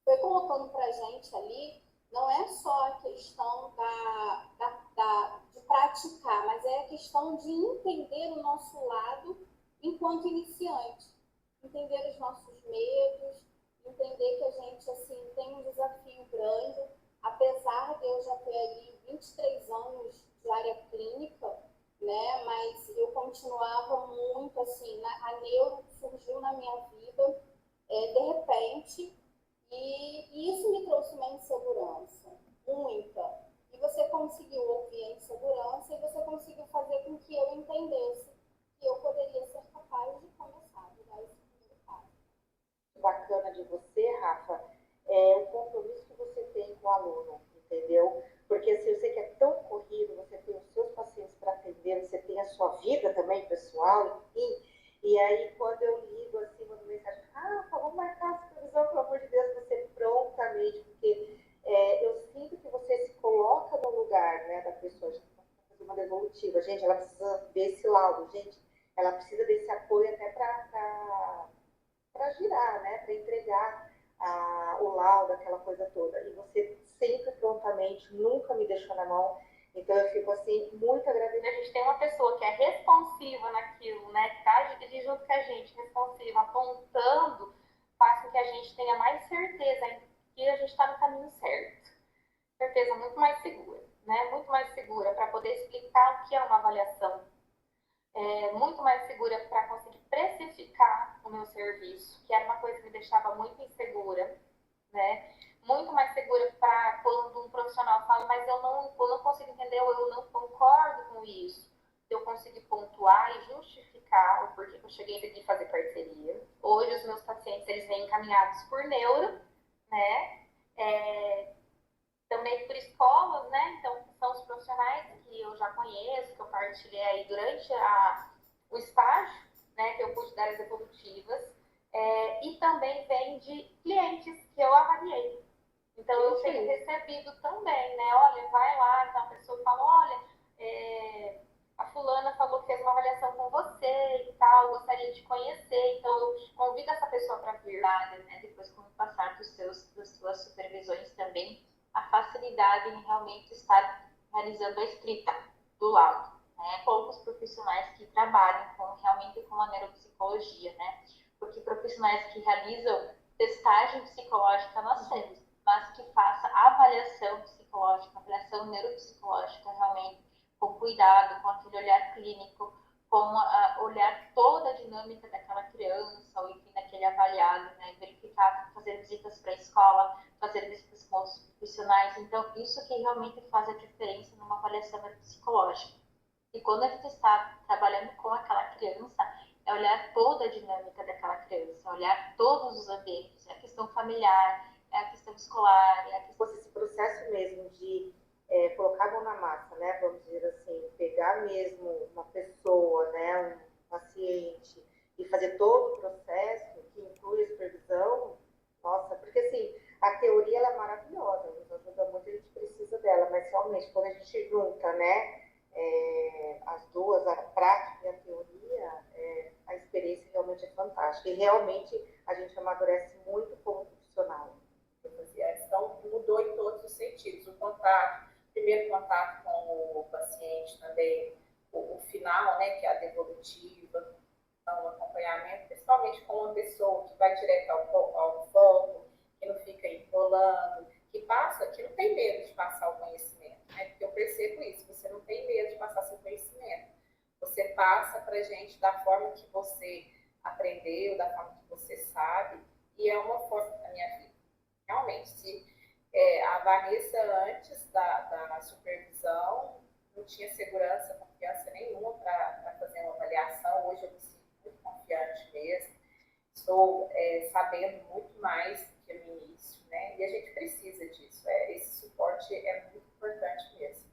foi colocando para a gente ali, não é só a questão de praticar, mas é a questão de entender o nosso lado enquanto iniciante, entender os nossos medos, entender que a gente assim tem um desafio grande, apesar de eu já ter ali 23 anos de área clínica, né? Mas eu continuava muito assim, a neuro surgiu na minha vida de repente. E isso me trouxe uma insegurança, muita. E você conseguiu ouvir a insegurança e você conseguiu fazer com que eu entendesse que eu poderia ser capaz de começar a dar esse primeiro passo. Bacana de você, Rafa, é o compromisso que você tem com o aluno, entendeu? Porque se você que é tão corrido, você tem os seus pacientes para atender, você tem a sua vida também pessoal, enfim. E aí, quando eu ligo assim, mando mensagem, Rafa, vamos marcar a supervisão, pelo amor de Deus, você prontamente, porque eu sinto que você se coloca no lugar, né, da pessoa. A gente está fazendo uma devolutiva, gente, ela precisa desse laudo, gente, ela precisa desse apoio até para girar, né, para entregar o laudo, aquela coisa toda. E você sempre prontamente, nunca me deixou na mão. Então eu fico assim, muito agradecida. A gente tem uma pessoa que é responsiva naquilo, né, que está ali junto com a gente, responsiva, apontando, faz com que a gente tenha mais certeza que a gente está no caminho certo. Certeza muito mais segura, né? Muito mais segura para poder explicar o que é uma avaliação, muito mais segura para conseguir precificar o meu serviço, que era uma coisa que me deixava muito insegura, né? Muito mais segura para quando um profissional fala, mas eu não consigo entender, ou eu não concordo com isso. Eu consegui pontuar e justificar o porquê que eu cheguei a conseguir fazer parceria. Hoje os meus pacientes eles vêm encaminhados por neuro, né? Também por escolas, né? Então, são os profissionais que eu já conheço, que eu partilhei aí durante o estágio, né? Que eu pude dar as evolutivas. E também vem de clientes que eu avaliei. Então, eu tenho recebido também, né? Olha, vai lá, então a pessoa fala, olha, a fulana falou que fez uma avaliação com você e tal, gostaria de conhecer, então eu convido essa pessoa para vir. Né? Depois, com o passar das suas supervisões também, a facilidade em realmente estar realizando a escrita do laudo. Né? Poucos profissionais que trabalham realmente com a neuropsicologia, né? Porque profissionais que realizam testagem psicológica nós temos, mas que faça avaliação psicológica, avaliação neuropsicológica realmente com cuidado, com aquele olhar clínico, com olhar toda a dinâmica daquela criança, ou enfim, daquele avaliado, né? Verificar, fazer visitas para a escola, fazer visitas com outros profissionais. Então, isso que realmente faz a diferença numa avaliação psicológica. E quando a gente está trabalhando com aquela criança, é olhar toda a dinâmica daquela criança, olhar todos os ambientes, é a questão familiar, é a questão escolar, é a questão... Esse processo mesmo de colocar a mão na massa, né, vamos dizer assim, pegar mesmo uma pessoa, né, um paciente, e fazer todo o processo, que inclui a supervisão, nossa, porque assim, a teoria ela é maravilhosa, nos ajuda muito, a gente precisa dela, mas realmente, quando a gente junta, né, as duas, a prática e a teoria, a experiência realmente é fantástica. E realmente a gente amadurece muito como profissional. Então, mudou em todos os sentidos. O contato, primeiro contato com o paciente também, o final, né, que é a devolutiva, então, o acompanhamento, principalmente com uma pessoa que vai direto ao foco, que não fica enrolando, que não tem medo de passar o conhecimento, né? Porque eu percebo isso, você não tem medo de passar seu conhecimento. Você passa para a gente da forma que você aprendeu, da forma que você sabe, e é uma forma da minha vida. Realmente, se a Vanessa, antes da supervisão, não tinha segurança, confiança nenhuma para fazer uma avaliação. Hoje eu me sinto muito confiante mesmo. Estou sabendo muito mais do que no início, né? E a gente precisa disso. Esse suporte é muito importante mesmo.